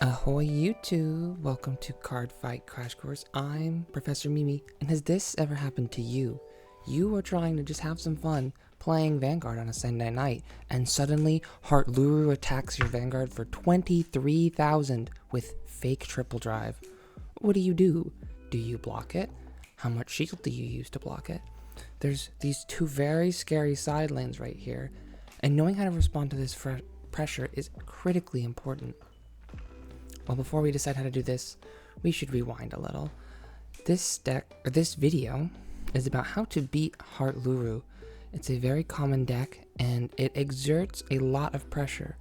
Ahoy YouTube! Welcome to Card Fight Crash Course. I'm Professor Mimi, and has this ever happened to you? You are trying to just have some fun playing Vanguard on a Sunday night, and suddenly Heartluru attacks your Vanguard for 23,000 with fake triple drive. What do? Do you block it? How much shield do you use to block it? There's these two very scary side lanes right here, and knowing how to respond to this pressure is critically important. Well, before we decide how to do this, we should rewind a little. This video is about how to beat Heartluru. It's a very common deck, and it exerts a lot of pressure.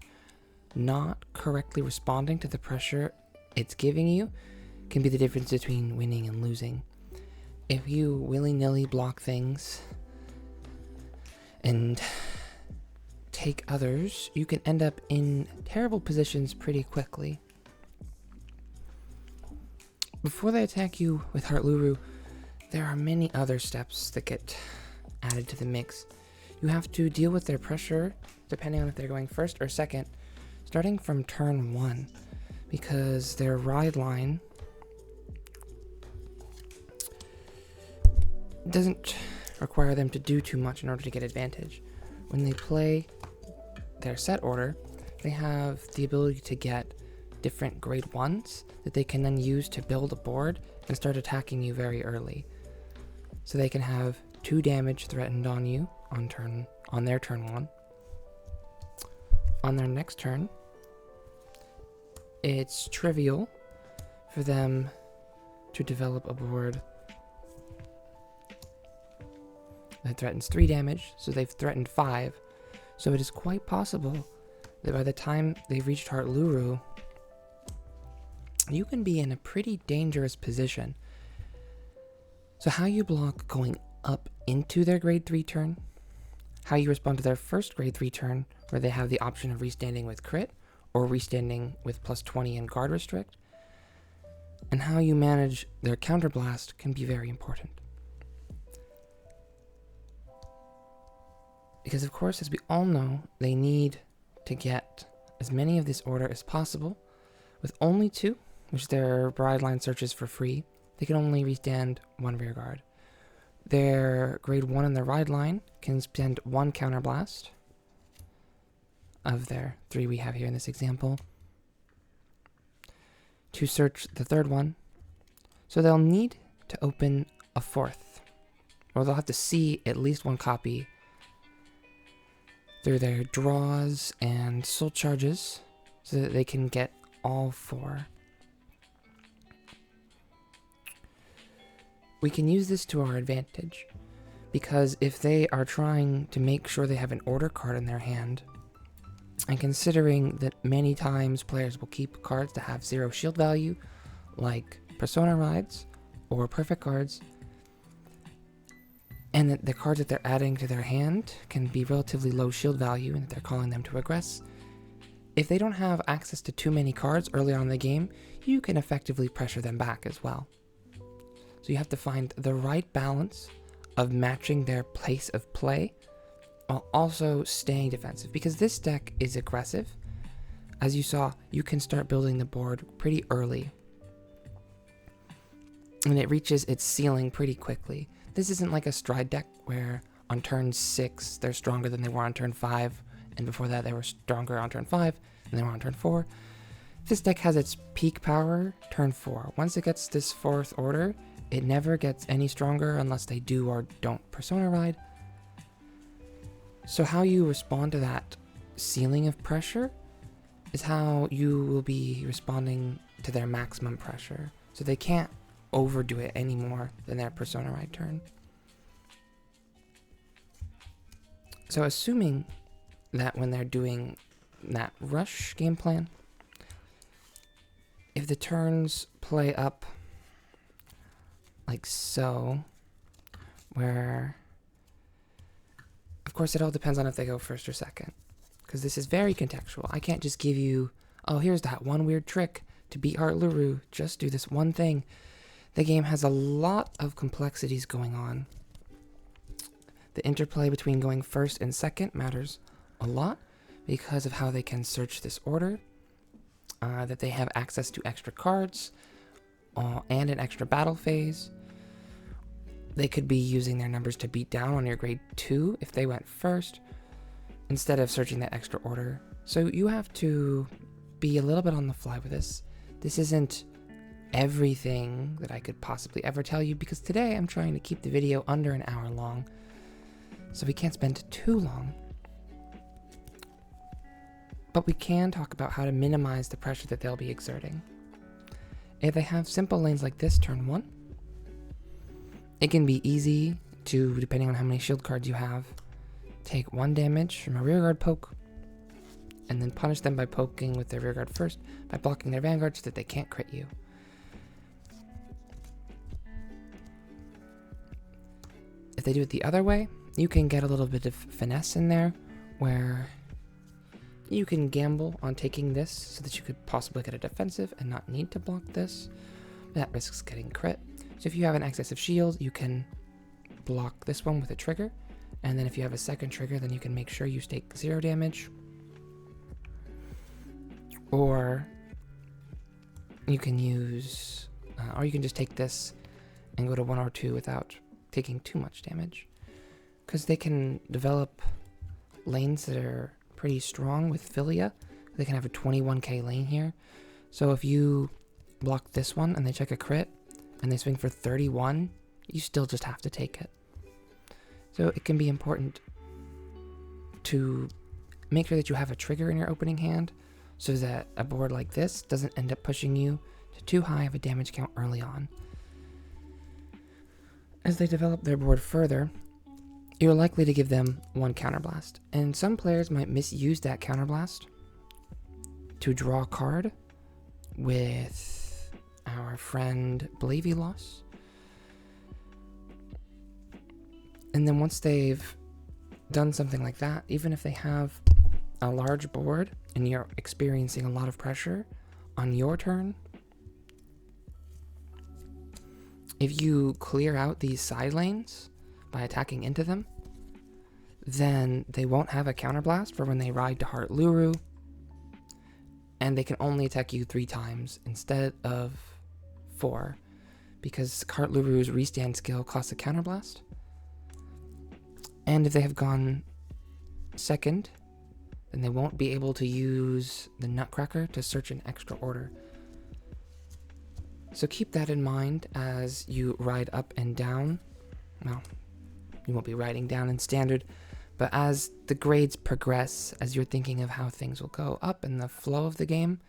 Not correctly responding to the pressure it's giving you can be the difference between winning and losing. If you willy-nilly block things and take others, you can end up in terrible positions pretty quickly. Before they attack you with Heartluru, there are many other steps that get added to the mix. You have to deal with their pressure, depending on if they're going first or second, starting from turn 1, because their ride line doesn't require them to do too much in order to get advantage. When they play their set order, they have the ability to get different grade 1s that they can then use to build a board and start attacking you very early. So they can have 2 damage threatened on you on their turn 1. On their next turn, it's trivial for them to develop a board that threatens 3 damage, so they've threatened 5. So it is quite possible that by the time they've reached Heartluru, you can be in a pretty dangerous position. So how you block going up into their grade 3 turn, how you respond to their first grade 3 turn, where they have the option of restanding with crit, or restanding with plus 20 and guard restrict, and how you manage their counterblast can be very important. Because of course, as we all know, they need to get as many of this order as possible. With only 2, which their bride line searches for free, they can only restand 1 rear guard. Their grade 1 in the ride line can spend 1 counterblast of their 3 we have here in this example to search the 3rd one. So they'll need to open a 4th, or they'll have to see at least 1 copy through their draws and soul charges so that they can get all 4. We can use this to our advantage, because if they are trying to make sure they have an order card in their hand, and considering that many times players will keep cards that have 0 shield value, like Persona Rides or Perfect cards, and that the cards that they're adding to their hand can be relatively low shield value and that they're calling them to aggress, if they don't have access to too many cards early on in the game, you can effectively pressure them back as well. So you have to find the right balance of matching their pace of play while also staying defensive, because this deck is aggressive. As you saw, you can start building the board pretty early, and it reaches its ceiling pretty quickly. This isn't like a stride deck where on turn 6 they're stronger than they were on turn 5, and before that they were stronger on turn 5 than they were on turn 4. This deck has its peak power turn 4. Once it gets this 4th order, it never gets any stronger unless they do or don't Persona Ride. So how you respond to that ceiling of pressure is how you will be responding to their maximum pressure. So they can't overdo it any more than their Persona Ride turn. So assuming that when they're doing that rush game plan, if the turns play up like so, where, of course, it all depends on if they go first or second, because this is very contextual. I can't just give you, oh, here's that one weird trick to beat Heartluru, just do this one thing. The game has a lot of complexities going on. The interplay between going first and second matters a lot because of how they can search this order, that they have access to extra cards and an extra battle phase. They could be using their numbers to beat down on your grade 2 if they went first, instead of searching that extra order. So you have to be a little bit on the fly with this. This isn't everything that I could possibly ever tell you, because today I'm trying to keep the video under an hour long, so we can't spend too long. But we can talk about how to minimize the pressure that they'll be exerting. If they have simple lanes like this turn 1, it can be easy to, depending on how many shield cards you have, take 1 damage from a rearguard poke, and then punish them by poking with their rearguard first by blocking their vanguard so that they can't crit you. If they do it the other way, you can get a little bit of finesse in there, where you can gamble on taking this so that you could possibly get a defensive and not need to block this. That risks getting crit. So if you have an excess of shield, you can block this one with a trigger. And then if you have a second trigger, then you can make sure you take 0 damage. Or you can use, or you can just take this and go to 1 or 2 without taking too much damage. Because they can develop lanes that are pretty strong with Philia. They can have a 21k lane here. So if you block this one and they check a crit and they swing for 31, you still just have to take it. So it can be important to make sure that you have a trigger in your opening hand, so that a board like this doesn't end up pushing you to too high of a damage count early on. As they develop their board further, you're likely to give them 1 counterblast, and some players might misuse that counterblast to draw a card with our friend Blavy loss. And then once they've done something like that, even if they have a large board and you're experiencing a lot of pressure on your turn, if you clear out these side lanes by attacking into them, then they won't have a counterblast for when they ride to Heartluru, and they can only attack you 3 times instead of 4, because Heartluru's restand skill costs a counterblast. And if they have gone second, then they won't be able to use the Nutcracker to search an extra order. So keep that in mind as you ride up and down. Well, you won't be riding down in standard, but as the grades progress, as you're thinking of how things will go up in the flow of the game,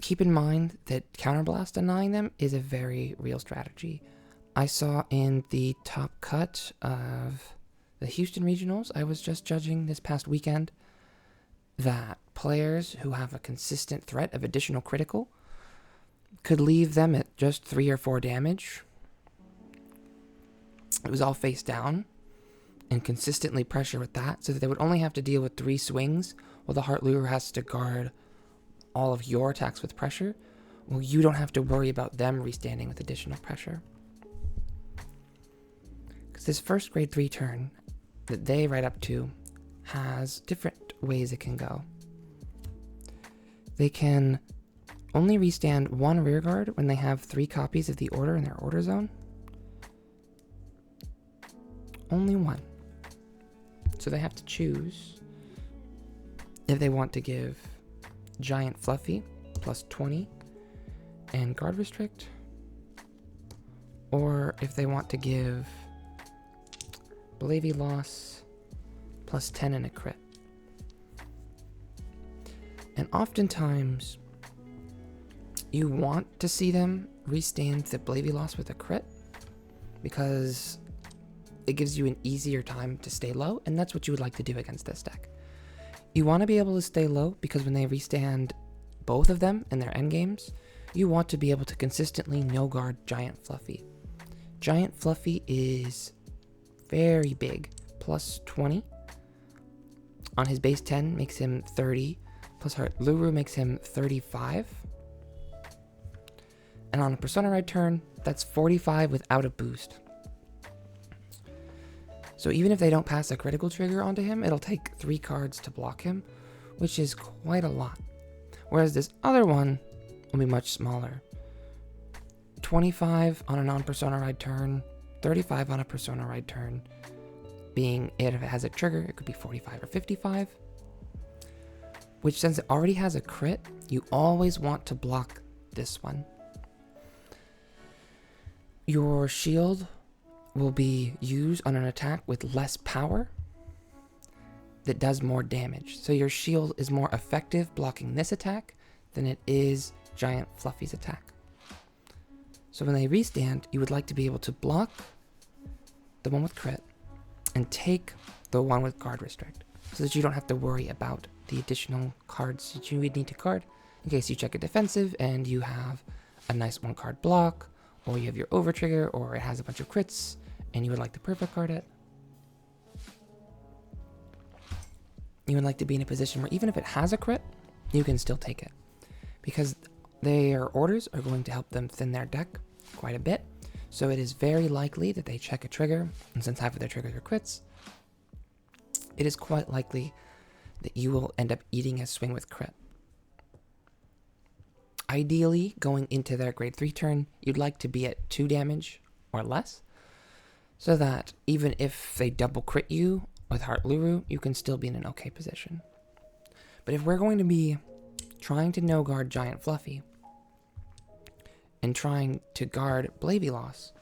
keep in mind that counterblast denying them is a very real strategy. I saw in the top cut of the Houston regionals I was just judging this past weekend that players who have a consistent threat of additional critical could leave them at just 3 or 4 damage. It was all face down and consistently pressure with that, so that they would only have to deal with 3 swings while the Heartluru has to guard all of your attacks with pressure. Well, you don't have to worry about them restanding with additional pressure. Because this first grade 3 turn that they ride up to has different ways it can go. They can only restand 1 rearguard when they have 3 copies of the order in their order zone. Only 1. So they have to choose if they want to give Giant Fluffy plus 20 and guard restrict, or if they want to give Blavy loss plus 10 and a crit. And oftentimes you want to see them restand the Blavy loss with a crit, because it gives you an easier time to stay low, and that's what you would like to do against this deck. You want to be able to stay low because when they restand both of them in their endgames, you want to be able to consistently no-guard Giant Fluffy. Giant Fluffy is very big, plus 20. On his base 10 makes him 30, plus Heartluru makes him 35. And on a Persona Ride turn, that's 45 without a boost. So even if they don't pass a critical trigger onto him, it'll take 3 cards to block him, which is quite a lot. Whereas this other one will be much smaller. 25 on a non-persona ride turn, 35 on a persona ride turn. Being it, if it has a trigger, it could be 45 or 55. Which, since it already has a crit, you always want to block this one. Your shield will be used on an attack with less power that does more damage. So your shield is more effective blocking this attack than it is Giant Fluffy's attack. So when they restand, you would like to be able to block the one with crit and take the one with guard restrict, so that you don't have to worry about the additional cards that you would need to card in case you check a defensive and you have a nice one card block, or you have your over trigger, or it has a bunch of crits and you would like to perfect card it. You would like to be in a position where even if it has a crit, you can still take it, because their orders are going to help them thin their deck quite a bit. So it is very likely that they check a trigger, and since half of their triggers are crits, it is quite likely that you will end up eating a swing with crit. Ideally, going into their grade 3 turn, you'd like to be at 2 damage or less, so that even if they double crit you with Heartluru, you can still be in an okay position. But if we're going to be trying to no guard Giant Fluffy and trying to guard Blavy loss,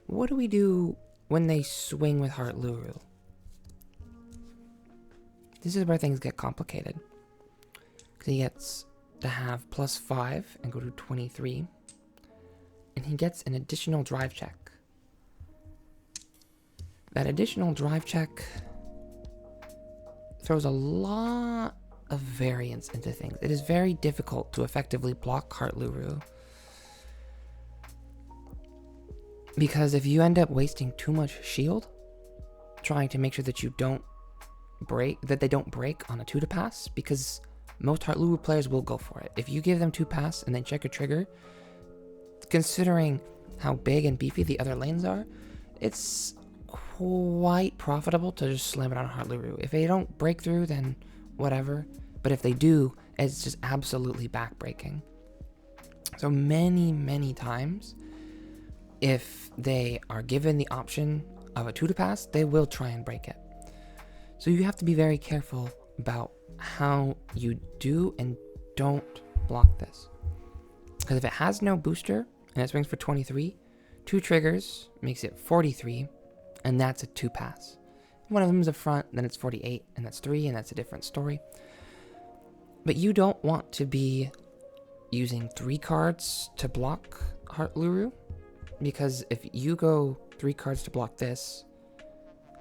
what do we do when they swing with Heartluru? This is where things get complicated, because he gets to have +5 and go to 23, and he gets an additional drive check. That additional drive check throws a lot of variance into things. It is very difficult to effectively block Heartluru, because if you end up wasting too much shield trying to make sure that you don't break, that they don't break on a 2 to pass, because most Heartluru players will go for it. If you give them 2 pass and then check a trigger, considering how big and beefy the other lanes are, it's quite profitable to just slam it on Heartluru. If they don't break through, then whatever. But if they do, it's just absolutely backbreaking. So many times, if they are given the option of a 2 to pass, they will try and break it. So you have to be very careful about how you do and don't block this. Because if it has no booster and it swings for 23, 2 triggers makes it 43, and that's a 2 pass. If one of them is a front, then it's 48, and that's 3, and that's a different story. But you don't want to be using 3 cards to block Heartluru, because if you go 3 cards to block this,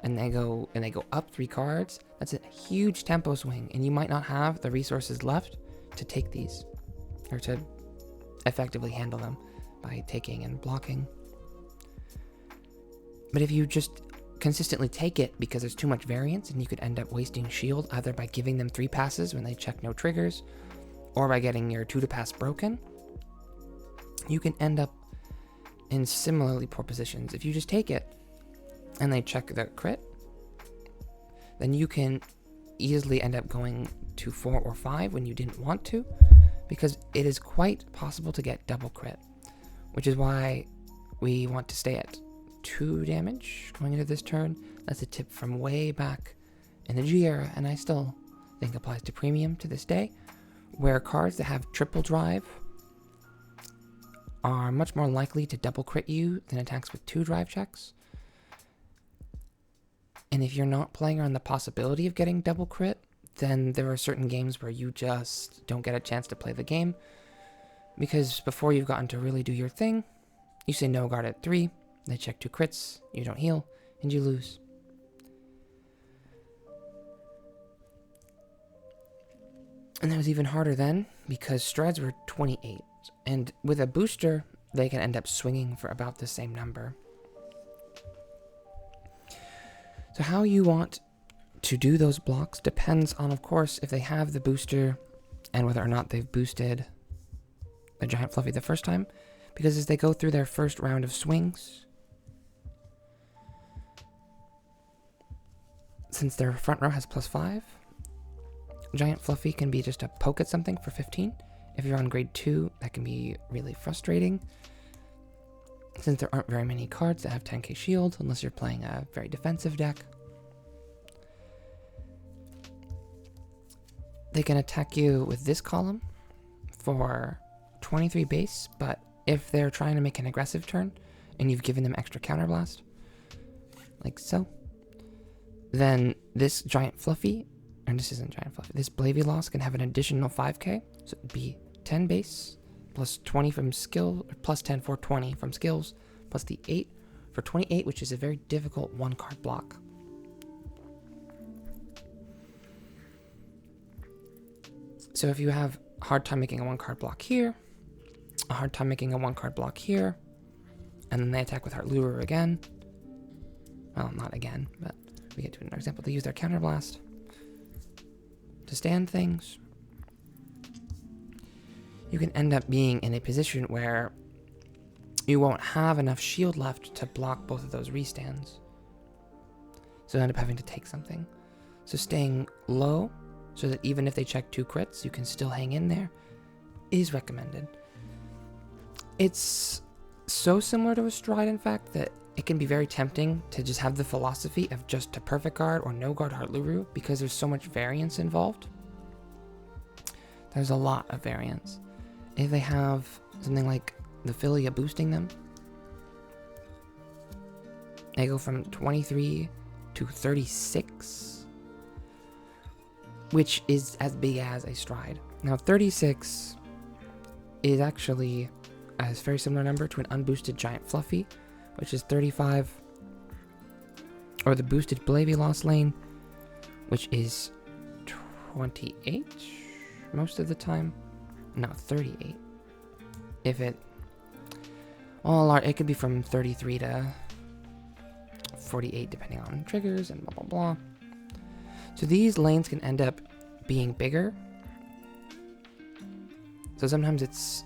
and they go up 3 cards, that's a huge tempo swing, and you might not have the resources left to take these, or to effectively handle them by taking and blocking. But if you just consistently take it because there's too much variance, and you could end up wasting shield either by giving them 3 passes when they check no triggers, or by getting your 2 to pass broken, you can end up in similarly poor positions. If you just take it and they check the crit, then you can easily end up going to 4 or 5 when you didn't want to, because it is quite possible to get double crit, which is why we want to stay at 2 damage going into this turn. That's a tip from way back in the G era, and I still think applies to premium to this day, where cards that have triple drive are much more likely to double crit you than attacks with 2 drive checks. And if you're not playing around the possibility of getting double crit, then there are certain games where you just don't get a chance to play the game, because before you've gotten to really do your thing, you say no guard at 3, they check 2 crits, you don't heal, and you lose. And that was even harder then, because strides were 28, and with a booster, they can end up swinging for about the same number. So how you want to do those blocks depends on, of course, if they have the booster and whether or not they've boosted the Giant Fluffy the first time, because as they go through their first round of swings, since their front row has +5, Giant Fluffy can be just a poke at something for 15. If you're on grade 2, that can be really frustrating, since there aren't very many cards that have 10k shield, unless you're playing a very defensive deck. They can attack you with this column for 23 base, but if they're trying to make an aggressive turn, and you've given them extra counterblast, like so, then this Giant Fluffy, and this isn't Giant Fluffy, this Blavy loss can have an additional 5k, so it'd be 10 base, plus 20 from skill, or plus 10 for 20 from skills, plus the 8 for 28, which is a very difficult 1-card block. So if you have a hard time making a 1-card block here, a hard time making a 1-card block here, and then they attack with Heartluru again. Well, not again, but we get to another example. They use their counterblast to stand things. You can end up being in a position where you won't have enough shield left to block both of those restands. So you end up having to take something. So staying low, so that even if they check 2 crits, you can still hang in there, is recommended. It's so similar to a Stride, in fact, that it can be very tempting to just have the philosophy of just a perfect guard or no guard Heartluru, because there's so much variance involved. There's a lot of variance. If they have something like the Philia boosting them, they go from 23 to 36, which is as big as a Stride. Now 36 is actually a very similar number to an unboosted Giant Fluffy, which is 35, or the boosted Blavy Lost Lane, which is 28 most of the time. No, 38. If it, well, it could be from 33 to 48 depending on triggers and blah blah blah. So these lanes can end up being bigger. So sometimes it's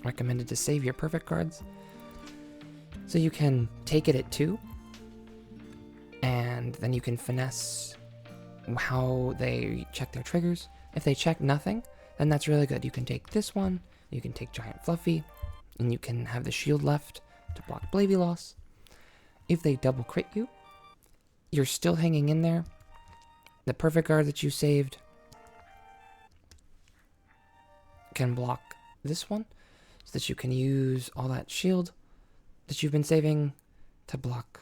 recommended to save your perfect cards, so you can take it at 2, and then you can finesse how they check their triggers. If they check nothing, then that's really good. You can take this one, you can take Giant Fluffy, and you can have the shield left to block Blavy loss. If they double crit you, you're still hanging in there. The perfect guard that you saved can block this one, so that you can use all that shield that you've been saving to block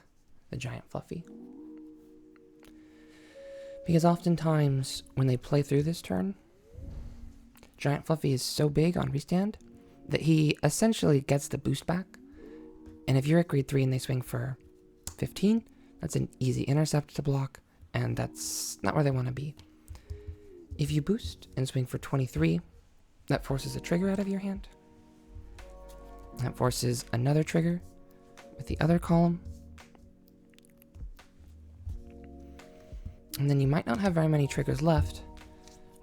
the Giant Fluffy. Because oftentimes, when they play through this turn, Giant Fluffy is so big on restand that he essentially gets the boost back. And if you're at grade 3 and they swing for 15, that's an easy intercept to block, and that's not where they want to be. If you boost and swing for 23, that forces a trigger out of your hand. That forces another trigger with the other column. And then you might not have very many triggers left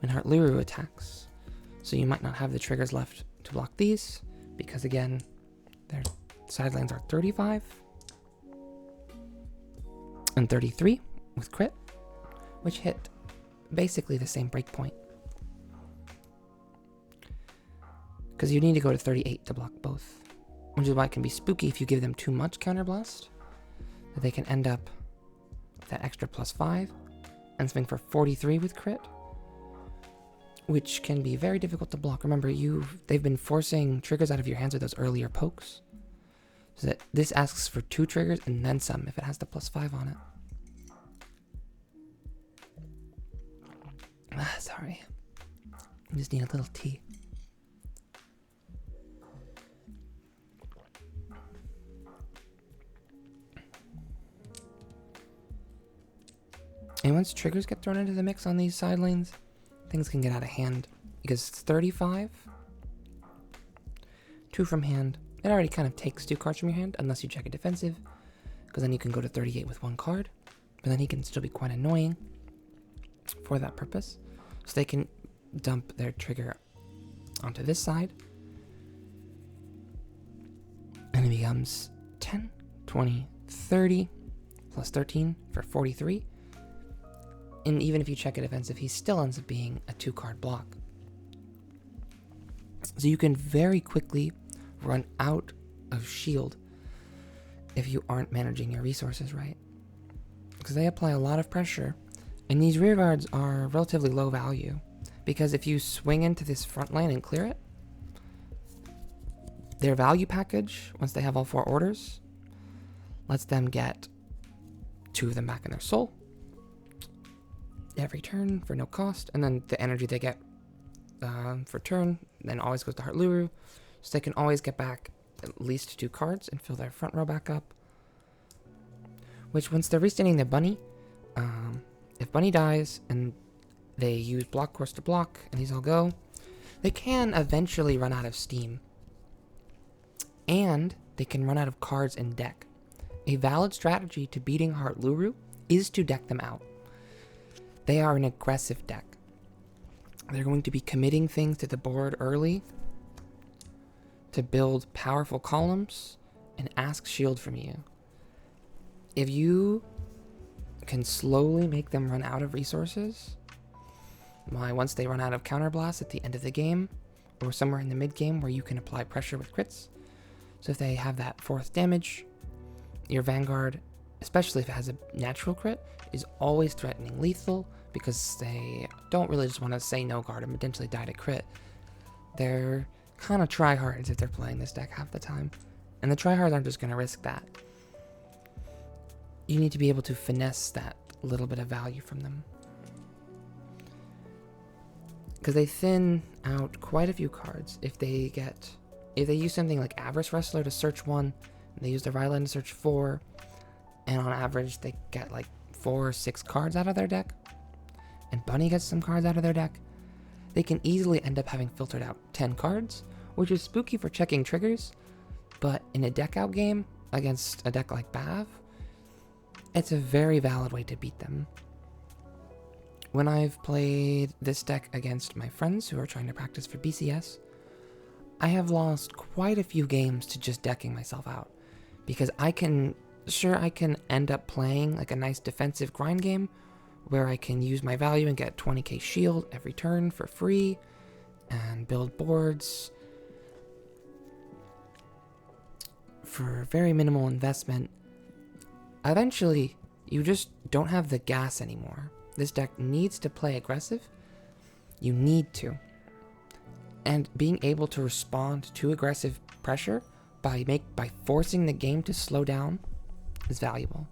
when Heartluru attacks. So you might not have the triggers left to block these, because again, their side lanes are 35 and 33 with crit, which hit basically the same breakpoint. Because you need to go to 38 to block both, which is why it can be spooky if you give them too much counterblast, that they can end up with that extra +5 and swing for 43 with crit, which can be very difficult to block. Remember, they've been forcing triggers out of your hands with those earlier pokes, so that this asks for 2 triggers and then some if it has the +5 on it. Sorry, I just need a little tea. And once triggers get thrown into the mix on these side lanes, things can get out of hand, because it's 35, 2 from hand. It already kind of takes 2 cards from your hand, unless you check a defensive, because then you can go to 38 with 1 card, but then he can still be quite annoying for that purpose. So they can dump their trigger onto this side, and it becomes 10, 20, 30, plus 13 for 43. And even if you check a defensive, he still ends up being a 2-card block. So you can very quickly run out of shield if you aren't managing your resources right. Because they apply a lot of pressure. And these rear guards are relatively low value. Because if you swing into this front lane and clear it, their value package, once they have all 4 orders, lets them get 2 of them back in their soul every turn for no cost. And then the energy they get for turn then always goes to Heartluru. So they can always get back at least 2 cards and fill their front row back up. Which, once they're restanding their bunny, if bunny dies and they use block course to block and these all go, they can eventually run out of steam. And they can run out of cards in deck. A valid strategy to beating Heartluru is to deck them out. They are an aggressive deck. They're going to be committing things to the board early to build powerful columns and ask shield from you. If you can slowly make them run out of resources, once they run out of counterblast at the end of the game, or somewhere in the mid game where you can apply pressure with crits. So if they have that 4th damage, your vanguard, especially if it has a natural crit, is always threatening lethal, because they don't really just want to say no guard and potentially die to crit. They're kind of tryhards if they're playing this deck half the time. And the tryhards aren't just going to risk that. You need to be able to finesse that little bit of value from them. Because they thin out quite a few cards. If they use something like Avarice Wrestler to search 1, and they use the Ryland to search 4, and on average they get like 4 or 6 cards out of their deck, and Bunny gets some cards out of their deck, they can easily end up having filtered out 10 cards, which is spooky for checking triggers, but in a deck out game against a deck like Bav, it's a very valid way to beat them. When I've played this deck against my friends who are trying to practice for BCS, I have lost quite a few games to just decking myself out, because I can end up playing like a nice defensive grind game where I can use my value and get 20k shield every turn for free and build boards for very minimal investment. Eventually, you just don't have the gas anymore. This deck needs to play aggressive. You need to. And being able to respond to aggressive pressure by forcing the game to slow down is valuable.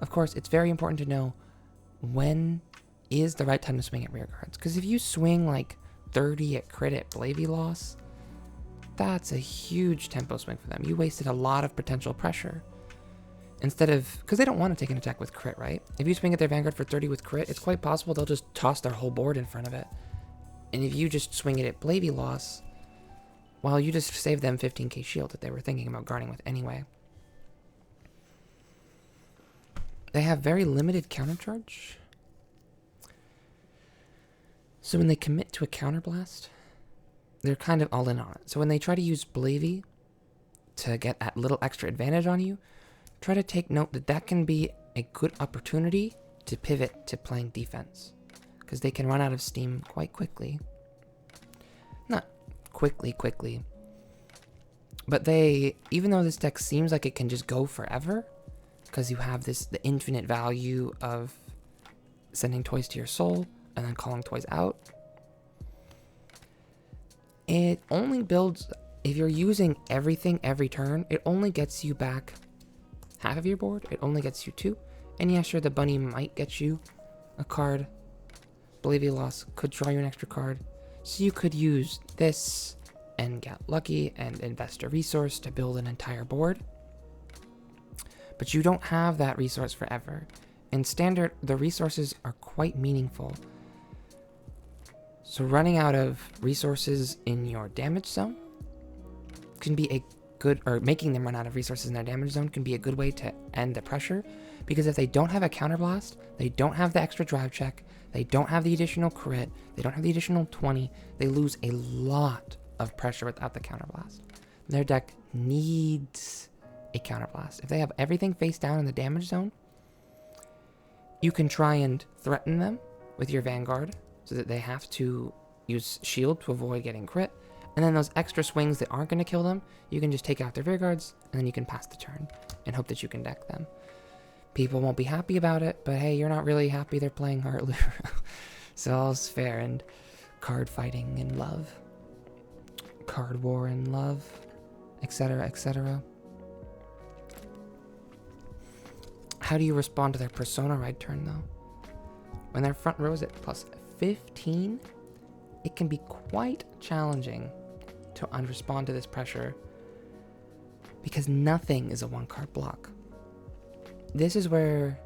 Of course, it's very important to know when is the right time to swing at rear guards. Because if you swing like 30 at crit at Blavy loss, that's a huge tempo swing for them. You wasted a lot of potential pressure. Because they don't want to take an attack with crit, right? If you swing at their vanguard for 30 with crit, it's quite possible they'll just toss their whole board in front of it. And if you just swing it at Blavy loss, well, you just save them 15k shield that they were thinking about guarding with anyway. They have very limited countercharge. So when they commit to a counterblast, they're kind of all in on it. So when they try to use Blavy to get that little extra advantage on you, try to take note that that can be a good opportunity to pivot to playing defense, because they can run out of steam quite quickly. Not quickly, but even though this deck seems like it can just go forever, because you have the infinite value of sending toys to your soul and then calling toys out, it only builds, if you're using everything every turn, it only gets you back half of your board. It only gets you 2. And yeah, sure, the bunny might get you a card. Blavy loss could draw you an extra card. So you could use this and get lucky and invest a resource to build an entire board. But you don't have that resource forever. In Standard, the resources are quite meaningful. So running out of resources in your damage zone can be a good, or making them run out of resources in their damage zone can be a good way to end the pressure, because if they don't have a counterblast, they don't have the extra drive check, they don't have the additional crit, they don't have the additional 20, they lose a lot of pressure without the counterblast. Their deck needs a counterblast. If they have everything face down in the damage zone, you can try and threaten them with your vanguard so that they have to use shield to avoid getting crit. And then those extra swings that aren't going to kill them, you can just take out their rear guards, and then you can pass the turn and hope that you can deck them. People won't be happy about it, but hey, you're not really happy they're playing Heartluru. So all's fair and card fighting in love. Card war in love, etc., etc. How do you respond to their Persona Ride turn, though? When their front row is at plus 15, it can be quite challenging to respond to this pressure because nothing is a one-card block. This is where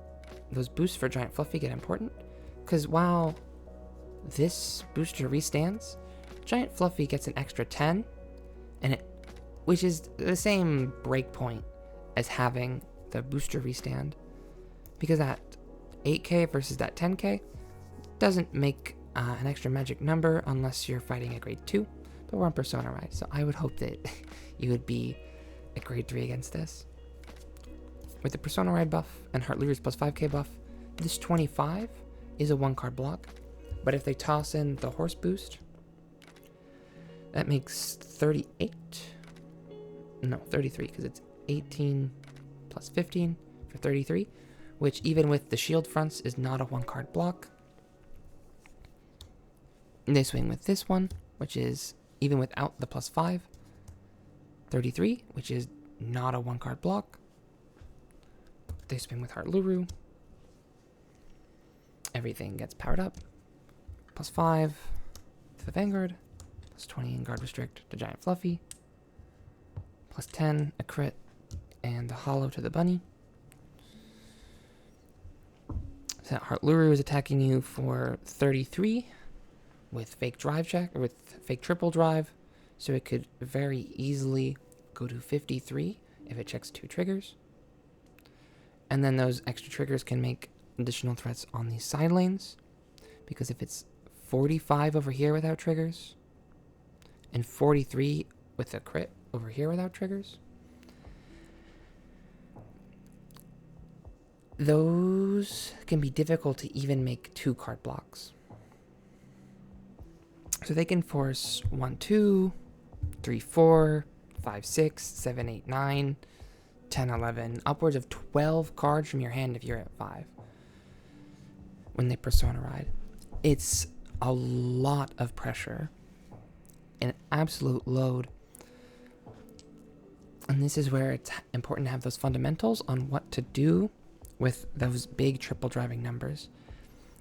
those boosts for Giant Fluffy get important, because while this booster restands, Giant Fluffy gets an extra 10, which is the same breakpoint as having the booster restand, because that 8k versus that 10k doesn't make an extra magic number unless you're fighting a grade 2, but we're on Persona Ride, so I would hope that you would be a grade 3 against this. With the Persona Ride buff and Heartluru's plus 5k buff, this 25 is a one-card block, but if they toss in the horse boost, that makes 38. No, 33, because it's 18 plus 15 for 33, which even with the shield fronts is not a one-card block. They swing with this one, which is, even without the plus 5, 33, which is not a one-card block. They swing with Heartluru. Everything gets powered up. Plus 5 to the Vanguard. Plus 20 in Guard Restrict to Giant Fluffy. Plus 10, a crit, and the Hollow to the Bunny. So Heartluru is attacking you for 33 with fake drive check, or with fake triple drive. So it could very easily go to 53 if it checks 2 triggers. And then those extra triggers can make additional threats on these side lanes, because if it's 45 over here without triggers, and 43 with a crit over here without triggers, those can be difficult to even make 2-card blocks. So they can force 1, 2, 3, 4, 5, 6, 7, 8, 9, 10, 11, upwards of 12 cards from your hand if you're at 5 when they Persona Ride. It's a lot of pressure, an absolute load. And this is where it's important to have those fundamentals on what to do with those big triple driving numbers.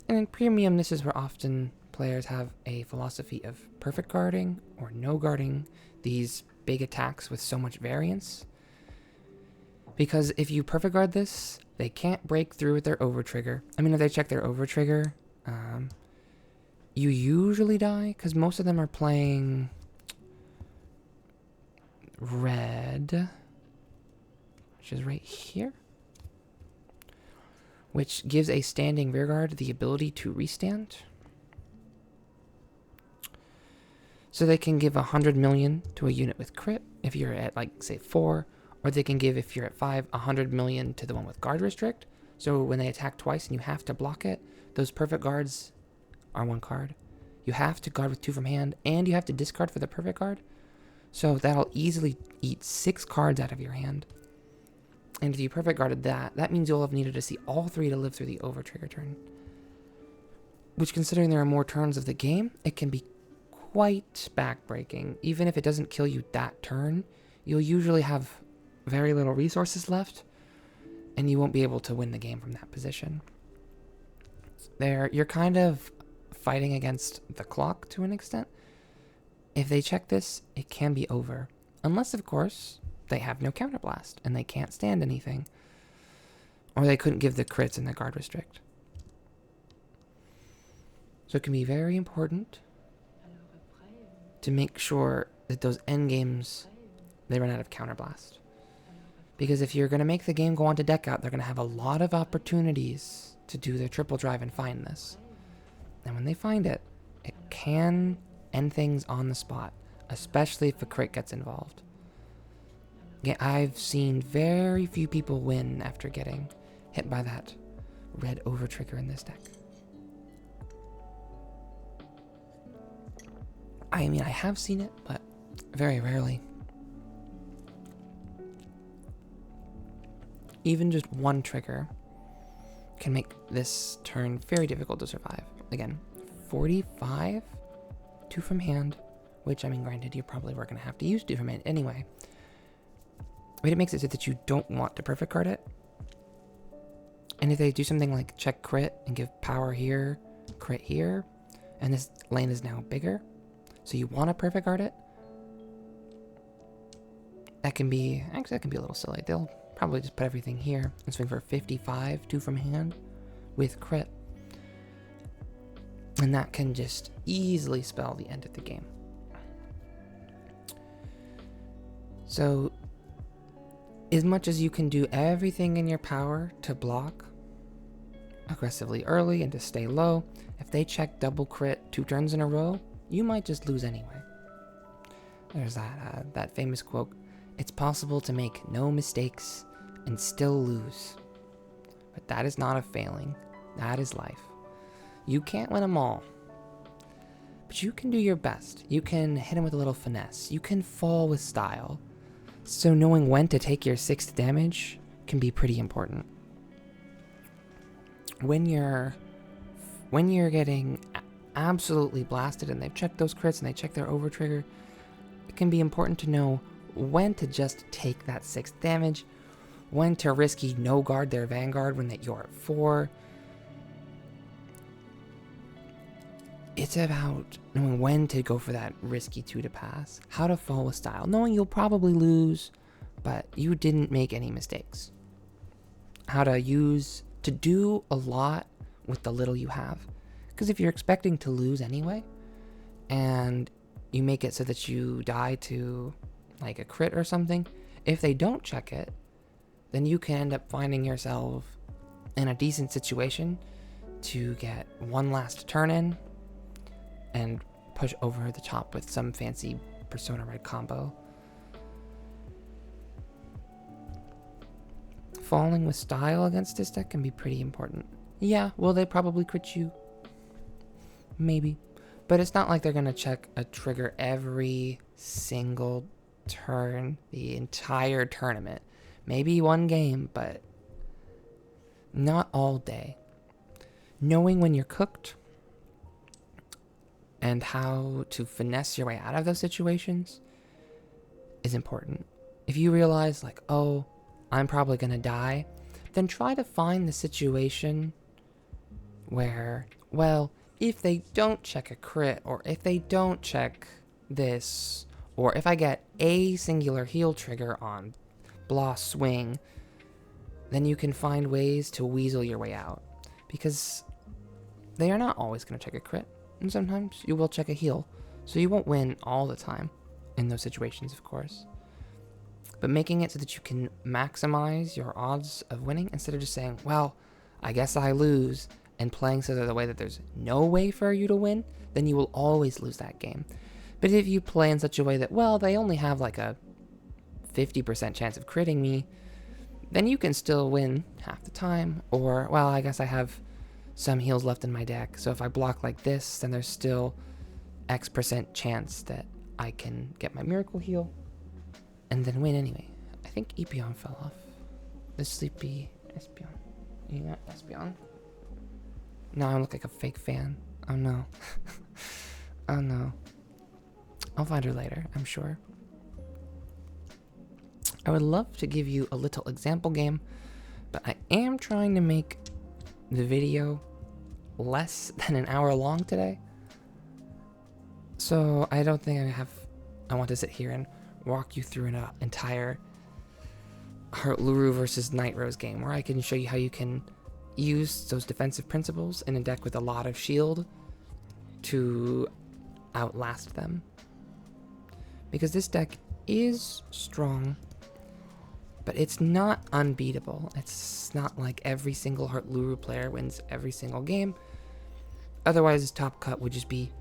And in Premium, this is where often players have a philosophy of perfect guarding or no guarding these big attacks with so much variance. Because if you perfect guard this, they can't break through with their over trigger. I mean, if they check their over trigger, you usually die, because most of them are playing red, which is right here, which gives a standing rearguard the ability to restand. So they can give 100 million to a unit with crit if you're at, like, say 4, or they can give, if you're at 5, 100 million to the one with guard restrict. So when they attack twice and you have to block it, those perfect guards are 1 card. You have to guard with 2 from hand, and you have to discard for the perfect guard. So that'll easily eat 6 cards out of your hand. And if you perfect guarded that, that means you'll have needed to see all 3 to live through the over trigger turn. Which, considering there are more turns of the game, it can be quite backbreaking. Even if it doesn't kill you that turn, you'll usually have very little resources left, and you won't be able to win the game from that position. You're kind of fighting against the clock to an extent. If they check this, it can be over. Unless, of course, they have no counterblast, and they can't stand anything. Or they couldn't give the crits and the guard restrict. So it can be very important to make sure that those endgames, they run out of counterblast. Because if you're going to make the game go on to deck out, they're going to have a lot of opportunities to do their triple drive and find this. And when they find it, it can end things on the spot, especially if a crit gets involved. Yeah, I've seen very few people win after getting hit by that red over trigger in this deck. I mean, I have seen it, but very rarely. Even just one trigger can make this turn very difficult to survive. Again, 45, 2 from hand, which, I mean, granted, you probably were going to have to use 2 from hand anyway. But it makes it so that you don't want to perfect card it. And if they do something like check crit and give power here, crit here, and this lane is now bigger, so you want to perfect card it, that can be a little silly. They'll probably just put everything here and swing for 55, 2 from hand with crit. And that can just easily spell the end of the game. So, as much as you can do everything in your power to block aggressively early and to stay low, if they check double crit 2 turns in a row, you might just lose anyway. There's that famous quote, "It's possible to make no mistakes and still lose." But that is not a failing. That is life. You can't win them all. But you can do your best. You can hit them with a little finesse. You can fall with style. So knowing when to take your 6th damage can be pretty important. When you're getting absolutely blasted and they've checked those crits and they check their over trigger, it can be important to know when to just take that 6th damage, when to risky no guard their vanguard when you're at 4. It's about knowing when to go for that risky 2 to pass, how to fall with style, knowing you'll probably lose, but you didn't make any mistakes. How to do a lot with the little you have. Because if you're expecting to lose anyway, and you make it so that you die to like a crit or something, if they don't check it, then you can end up finding yourself in a decent situation to get one last turn in and push over the top with some fancy Persona Red combo. Falling with style against this deck can be pretty important. Yeah, will they probably crit you? Maybe. But it's not like they're going to check a trigger every single turn, the entire tournament. Maybe one game, but not all day. Knowing when you're cooked and how to finesse your way out of those situations is important. If you realize, like, oh, I'm probably going to die, then try to find the situation where, well, if they don't check a crit, or if they don't check this, or if I get a singular heal trigger on blah swing, then you can find ways to weasel your way out. Because they are not always going to check a crit, and sometimes you will check a heal, so you won't win all the time in those situations, of course. But making it so that you can maximize your odds of winning instead of just saying, well, I guess I lose, and playing so that the way that there's no way for you to win, then you will always lose that game. But if you play in such a way that, well, they only have like a 50% chance of critting me, then you can still win half the time. Or, well, I guess I have some heals left in my deck, so if I block like this, then there's still X% chance that I can get my miracle heal and then win anyway. I think Epion fell off. The sleepy Espion. You got Espion? Now I look like a fake fan. Oh no. Oh no. I'll find her later, I'm sure. I would love to give you a little example game, but I am trying to make the video less than an hour long today. So I don't think I want to sit here and walk you through an entire Heartluru versus Night Rose game where I can show you how you can use those defensive principles in a deck with a lot of shield to outlast them. Because this deck is strong, but it's not unbeatable. It's not like every single Heartluru player wins every single game. Otherwise, his top cut would just be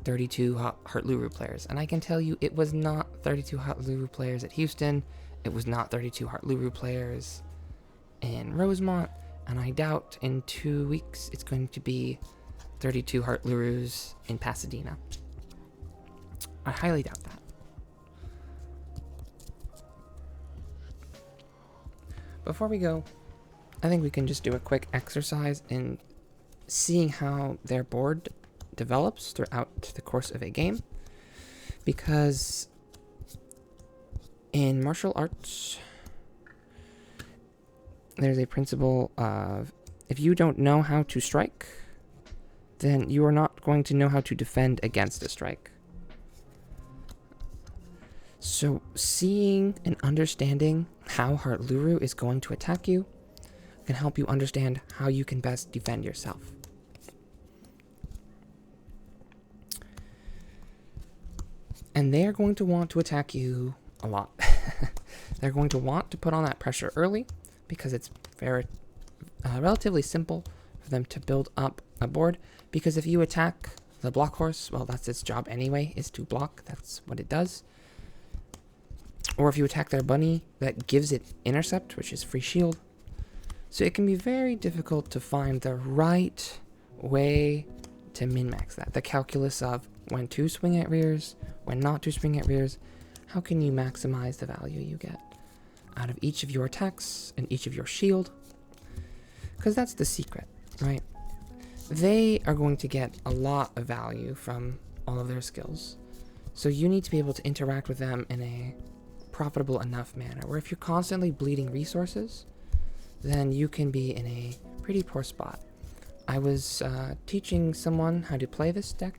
32 Heartluru players. And I can tell you, it was not 32 Heartluru players at Houston. It was not 32 Heartluru players in Rosemont. And I doubt in 2 weeks it's going to be 32 Heartlurus in Pasadena. I highly doubt that. Before we go, I think we can just do a quick exercise in seeing how their board develops throughout the course of a game. Because in martial arts, there's a principle of if you don't know how to strike, then you are not going to know how to defend against a strike. So seeing and understanding how Heartluru is going to attack you can help you understand how you can best defend yourself. And they are going to want to attack you a lot. They're going to want to put on that pressure early because it's very relatively simple for them to build up a board. Because if you attack the block horse, well, that's its job anyway, is to block. That's what it does. Or if you attack their bunny, that gives it intercept, which is free shield. So it can be very difficult to find the right way to min-max that. The calculus of when to swing at rears, when not to swing at rears. How can you maximize the value you get out of each of your attacks and each of your shield? Because that's the secret, right? They are going to get a lot of value from all of their skills. So you need to be able to interact with them in a profitable enough manner, where if you're constantly bleeding resources, then you can be in a pretty poor spot. I was teaching someone how to play this deck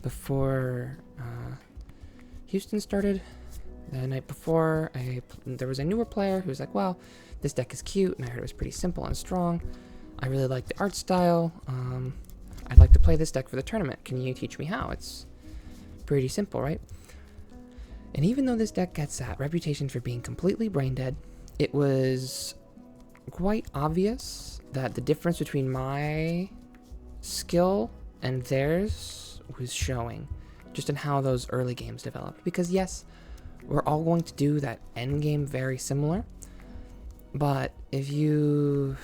before Houston started. The night before, there was a newer player who was like, well, this deck is cute, and I heard it was pretty simple and strong. I really like the art style. I'd like to play this deck for the tournament. Can you teach me how? It's pretty simple, right? And even though this deck gets that reputation for being completely brain dead, it was quite obvious that the difference between my skill and theirs was showing just in how those early games developed. Because yes, we're all going to do that end game very similar, but if you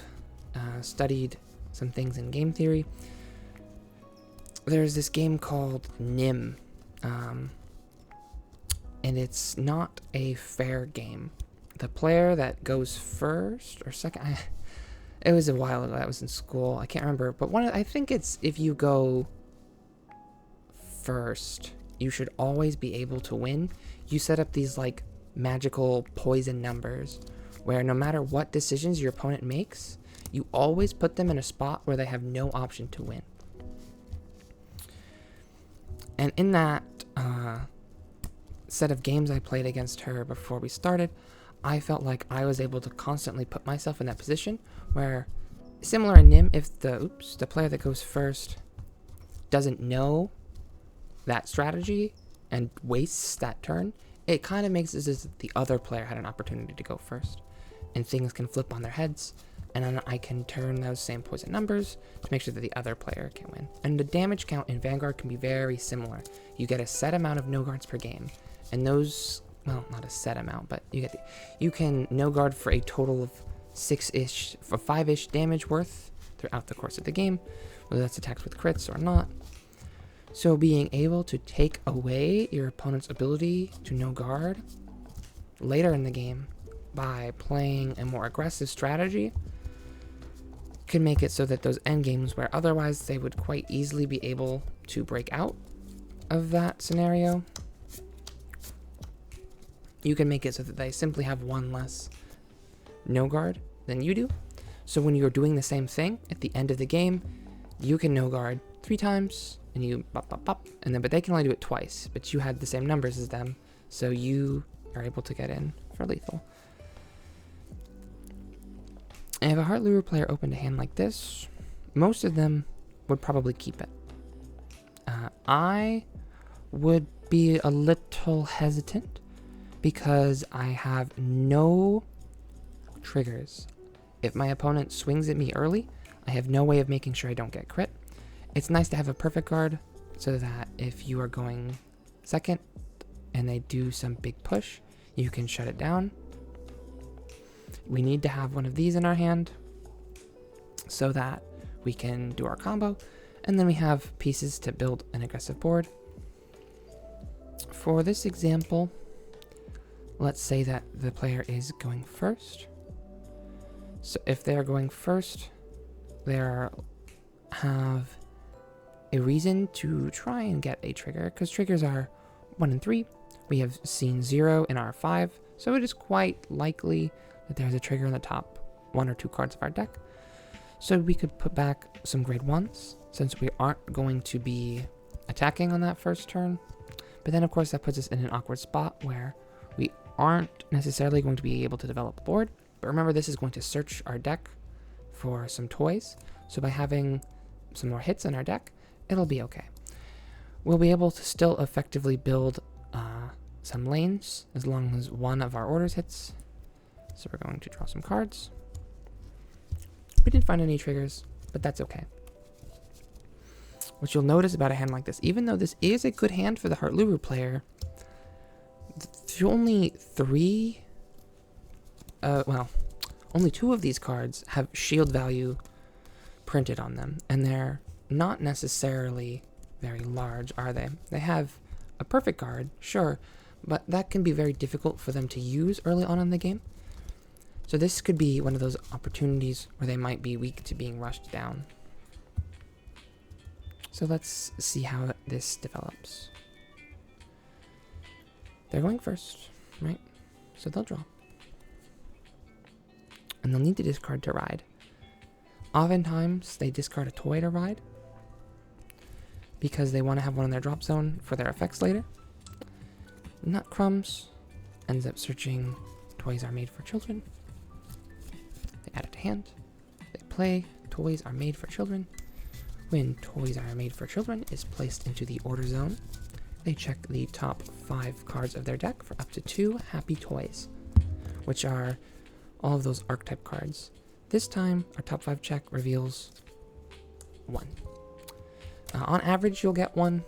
studied some things in game theory, there's this game called NIM, and it's not a fair game. The player that goes first or second, it was a while ago, I was in school, I can't remember, but I think it's if you go first, you should always be able to win. You set up these like magical poison numbers where no matter what decisions your opponent makes, you always put them in a spot where they have no option to win. And in that set of games I played against her before we started, I felt like I was able to constantly put myself in that position where, similar in NIM, if the player that goes first doesn't know that strategy and wastes that turn, it kind of makes it as if the other player had an opportunity to go first, and things can flip on their heads, and then I can turn those same poison numbers to make sure that the other player can win. And the damage count in Vanguard can be very similar. You get a set amount of no guards per game, and those, well, not a set amount, but you can no guard for a total of 5-ish damage worth throughout the course of the game, whether that's attacks with crits or not. So being able to take away your opponent's ability to no guard later in the game by playing a more aggressive strategy can make it so that those end games where otherwise they would quite easily be able to break out of that scenario, you can make it so that they simply have one less no guard than you do. So when you're doing the same thing at the end of the game, you can no guard 3 times, and you pop, pop, pop, and then, but they can only do it twice, but you had the same numbers as them, so you are able to get in for lethal. And if a Heartluru player opened a hand like this, most of them would probably keep it. I would be a little hesitant because I have no triggers. If my opponent swings at me early, I have no way of making sure I don't get crit. It's nice to have a perfect guard so that if you are going second and they do some big push, you can shut it down. We need to have one of these in our hand so that we can do our combo, and then we have pieces to build an aggressive board. for this example, let's say that the player is going first. So if they're going first, they have a reason to try and get a trigger, because triggers are 1 and 3. We have seen 0 in our 5, so it is quite likely that there's a trigger in the top 1 or 2 cards of our deck. So we could put back some grade 1s, since we aren't going to be attacking on that first turn. But then, of course, that puts us in an awkward spot where we aren't necessarily going to be able to develop a board. But remember, this is going to search our deck for some toys. So by having some more hits in our deck, it'll be okay. We'll be able to still effectively build some lanes as long as one of our orders hits. So we're going to draw some cards. We didn't find any triggers, but that's okay. What you'll notice about a hand like this, even though this is a good hand for the Heartluru player, only 2 of these cards have shield value printed on them, and they're not necessarily very large, are they? They have a perfect guard, sure, but that can be very difficult for them to use early on in the game. So this could be one of those opportunities where they might be weak to being rushed down. So let's see how this develops. They're going first, right? So they'll draw. And they'll need to discard to ride. Oftentimes, they discard a toy to ride because they want to have one in their drop zone for their effects later. Nut Crumbs ends up searching Toys Are Made for Children. They add it to hand. They play Toys Are Made for Children. When Toys Are Made for Children is placed into the order zone, they check the top 5 cards of their deck for up to 2 happy toys, which are all of those archetype cards. This time, our top 5 check reveals 1. On average, you'll get 1.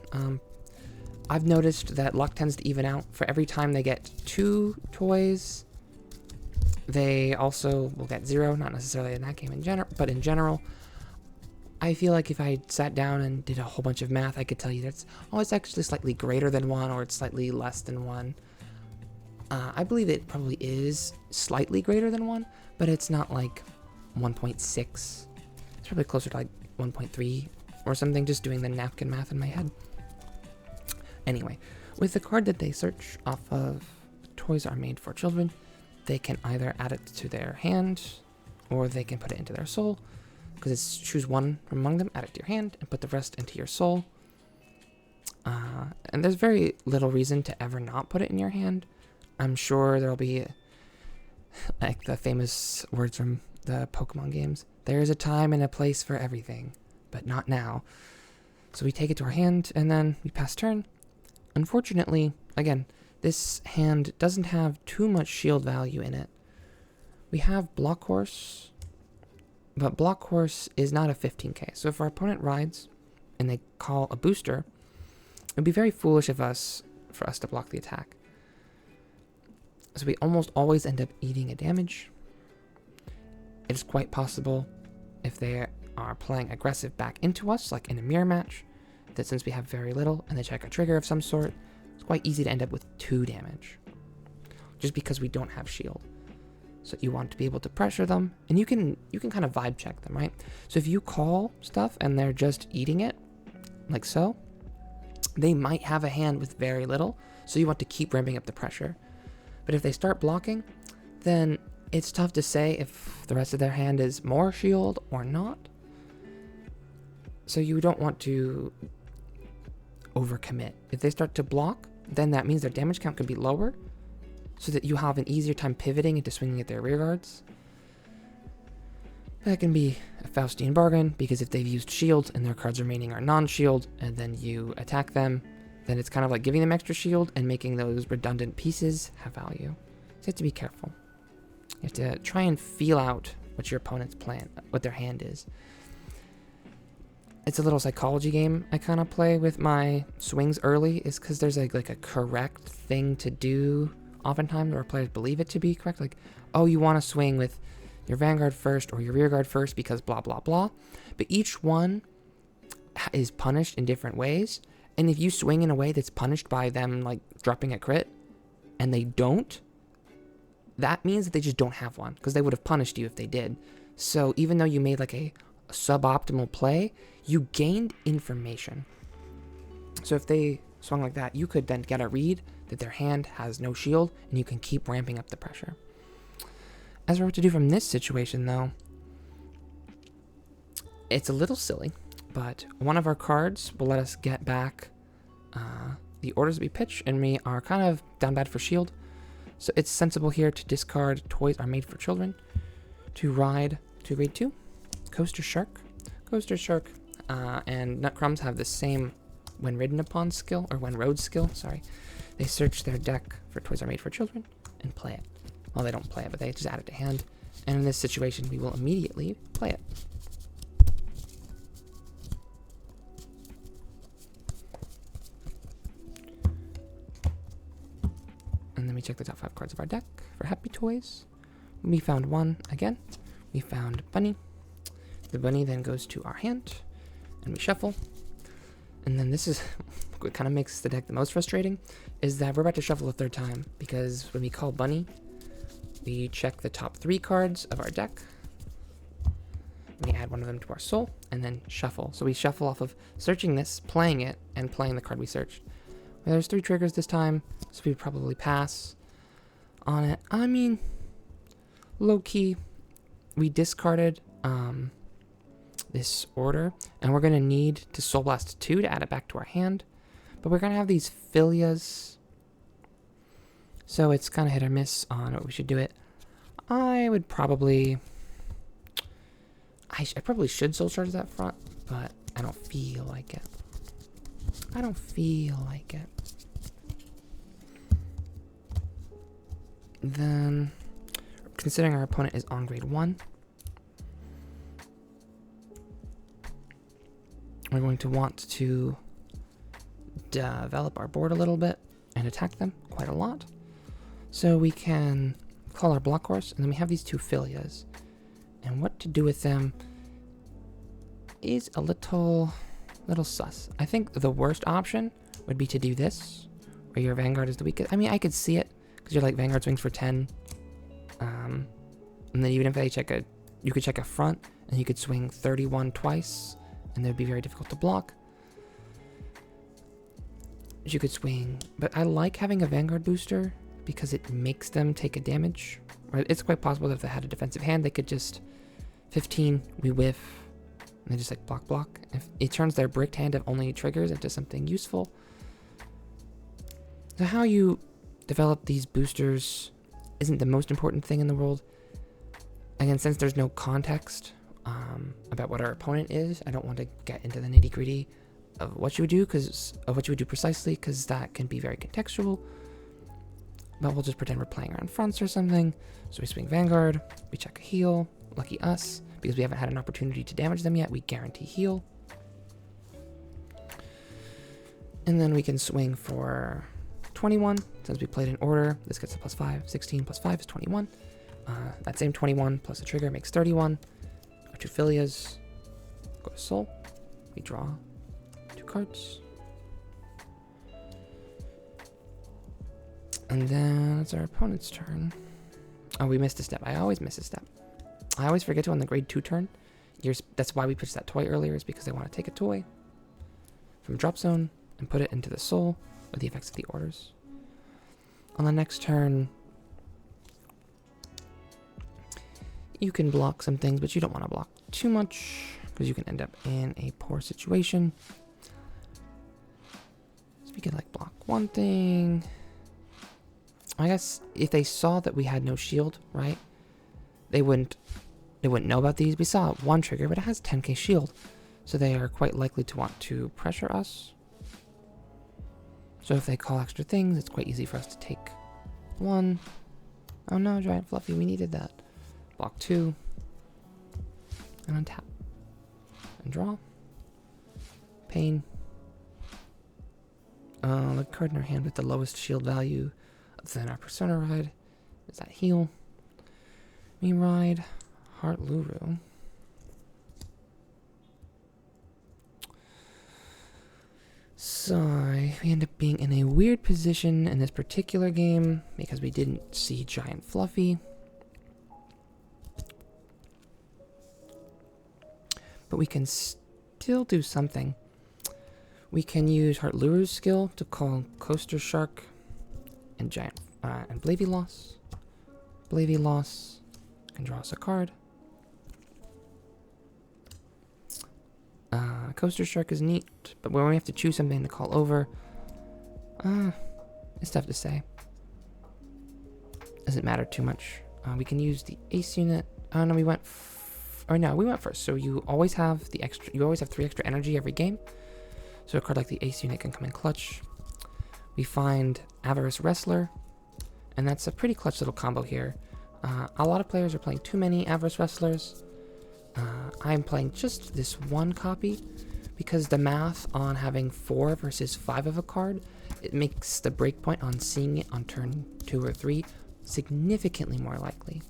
I've noticed that luck tends to even out. For every time they get 2 toys, they also will get 0. Not necessarily in that game in general, but in general, I feel like if I sat down and did a whole bunch of math, I could tell you that's, it's actually slightly greater than 1, or it's slightly less than 1. I believe it probably is slightly greater than 1, but it's not like 1.6. It's probably closer to like 1.3 or something, just doing the napkin math in my head. Anyway, with the card that they search off of Toys Are Made for Children, they can either add it to their hand, or they can put it into their soul, because it's choose 1 from among them, add it to your hand, and put the rest into your soul. And there's very little reason to ever not put it in your hand. I'm sure there'll be, like the famous words from the Pokemon games, there's a time and a place for everything, but not now. So we take it to our hand, and then we pass turn. Unfortunately, again, this hand doesn't have too much shield value in it. We have Block Horse, but Block Horse is not a 15k. So if our opponent rides and they call a booster, it would be very foolish for us to block the attack. So we almost always end up eating a damage. It is quite possible, if they are playing aggressive back into us, like in a mirror match, that since we have very little and they check a trigger of some sort, it's quite easy to end up with 2 damage, just because we don't have shield. So you want to be able to pressure them, and you can kind of vibe check them, right? So if you call stuff and they're just eating it, like so, they might have a hand with very little, so you want to keep ramping up the pressure. But if they start blocking, then it's tough to say if the rest of their hand is more shield or not. So you don't want to overcommit. If they start to block, then that means their damage count could be lower, so that you have an easier time pivoting into swinging at their rear guards. That can be a Faustian bargain, because if they've used shield and their cards remaining are non-shield, and then you attack them, then it's kind of like giving them extra shield and making those redundant pieces have value. So you have to be careful. You have to try and feel out what your opponent's plan, what their hand is. It's a little psychology game I kind of play with my swings early, is because there's like a correct thing to do oftentimes, where players believe it to be correct. Like, oh, you want to swing with your vanguard first or your rear guard first because blah, blah, blah. But each one is punished in different ways, And if you swing in a way that's punished by them, like, dropping a crit, and they don't, that means that they just don't have one, because they would have punished you if they did. So even though you made, like, a suboptimal play, you gained information. So if they swung like that, you could then get a read that their hand has no shield, and you can keep ramping up the pressure. As for what to do from this situation, though, it's a little silly, but one of our cards will let us get back the orders that we pitch, and we are kind of down bad for shield. So it's sensible here to discard Toys Are Made for Children, to ride to grade 2, Coaster Shark. Coaster Shark and Nut Crumbs have the same when ridden upon skill, or when rode skill, sorry. They search their deck for Toys Are Made for Children and play it. Well, they don't play it, but they just add it to hand. And in this situation, we will immediately play it. And then we check the top 5 cards of our deck for Happy Toys. We found one again. We found Bunny. The Bunny then goes to our hand, and we shuffle. And then this is what kind of makes the deck the most frustrating, is that we're about to shuffle a third time, because when we call Bunny, we check the top 3 cards of our deck. We add one of them to our soul, and then shuffle. So we shuffle off of searching this, playing it, and playing the card we searched. Well, there's 3 triggers this time, so we would probably pass on it. I mean, low-key, we discarded this order, and we're going to need to Soul Blast 2 to add it back to our hand. But we're going to have these Filias, so it's kind of hit or miss on what we should do it. I would probably... I probably should Soul Charge that front, but I don't feel like it. I don't feel like it. Then, considering our opponent is on grade 1, we're going to want to develop our board a little bit and attack them quite a lot. So we can call our block horse, and then we have these 2 Filias. And what to do with them is a little sus. I think the worst option would be to do this, where your Vanguard is the weakest. I mean, I could see it, because you're like Vanguard swings for 10. And then even if they you could check a front, and you could swing 31 twice, and they would be very difficult to block. You could swing, but I like having a Vanguard booster because it makes them take a damage. Or it's quite possible that if they had a defensive hand, they could just 15, we whiff, and they just like block. If it turns their bricked hand of only triggers into something useful. So how you develop these boosters isn't the most important thing in the world. Again, since there's no context about what our opponent is, I don't want to get into the nitty-gritty of what you would do, precisely, because that can be very contextual. But we'll just pretend we're playing around fronts or something. So we swing Vanguard, we check a heal, lucky us, because we haven't had an opportunity to damage them yet, we guarantee heal. And then we can swing for 21, since we played in order. This gets a +5, 16 plus 5 is 21. That same 21 plus the trigger makes 31. Our 2 Filias go to Soul. We draw 2 cards. And then it's our opponent's turn. Oh, we missed a step. I always miss a step. I always forget to on the grade 2 turn. That's why we pitched that toy earlier, is because they want to take a toy from drop zone and put it into the soul with the effects of the orders. On the next turn, you can block some things, but you don't want to block too much, because you can end up in a poor situation. So we could like block one thing. I guess if they saw that we had no shield, right? They wouldn't know about these. We saw one trigger, but it has 10k shield, so they are quite likely to want to pressure us. So if they call extra things, it's quite easy for us to take one. Oh no, Giant Fluffy, we needed that. Block 2. And untap. And draw. Pain. The card in our hand with the lowest shield value then our Persona ride is that heal. We ride So, we end up being in a weird position in this particular game because we didn't see Giant Fluffy. But we can still do something. We can use Heartluru's skill to call Coaster Shark and Giant and Blavy loss. Blavy loss can draw us a card. Coaster Shark is neat, but when we have to choose something to call over, it's tough to say. Doesn't matter too much. We can use the ace unit. Oh no, we went first. So you always have the extra. You always have 3 extra energy every game. So a card like the ace unit can come in clutch. We find Avarice Wrestler, and that's a pretty clutch little combo here. A lot of players are playing too many Avarice Wrestlers. I'm playing just this one copy because the math on having 4 versus 5 of a card, it makes the breakpoint on seeing it on turn 2 or 3 significantly more likely.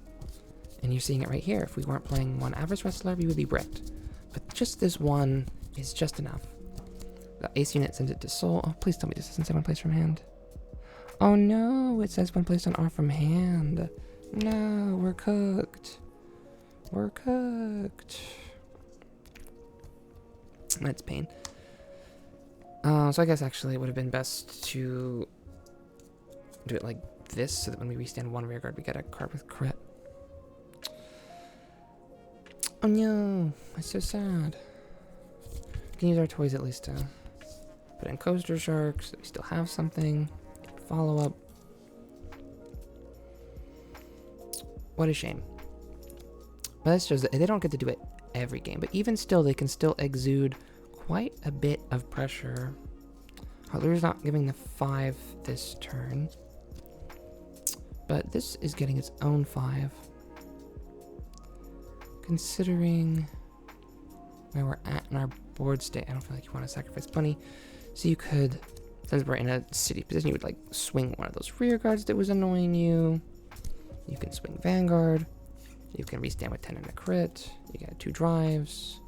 And you're seeing it right here. If we weren't playing one Avarice Wrestler, we would be bricked. But just this one is just enough. The ace unit sends it to soul. Oh, please tell me this doesn't say when placed from hand. Oh no, it says when placed on R from hand. No, we're cooked. We're cooked. That's pain. So I guess actually it would have been best to do it like this so that when we restand 1 rearguard, we get a card with crit. Oh no, that's so sad. We can use our toys at least to put in Coaster Sharks, so we still have something. Follow up. What a shame. But that shows that they don't get to do it every game, but even still, they can still exude quite a bit of pressure. Heartluru's not giving the 5 this turn, but this is getting its own 5. Considering where we're at in our board state, I don't feel like you want to sacrifice Bunny. So you could, since we're in a city position, you would like swing one of those rear guards that was annoying you. You can swing Vanguard. You can restand with 10 and a crit. You get 2 drives.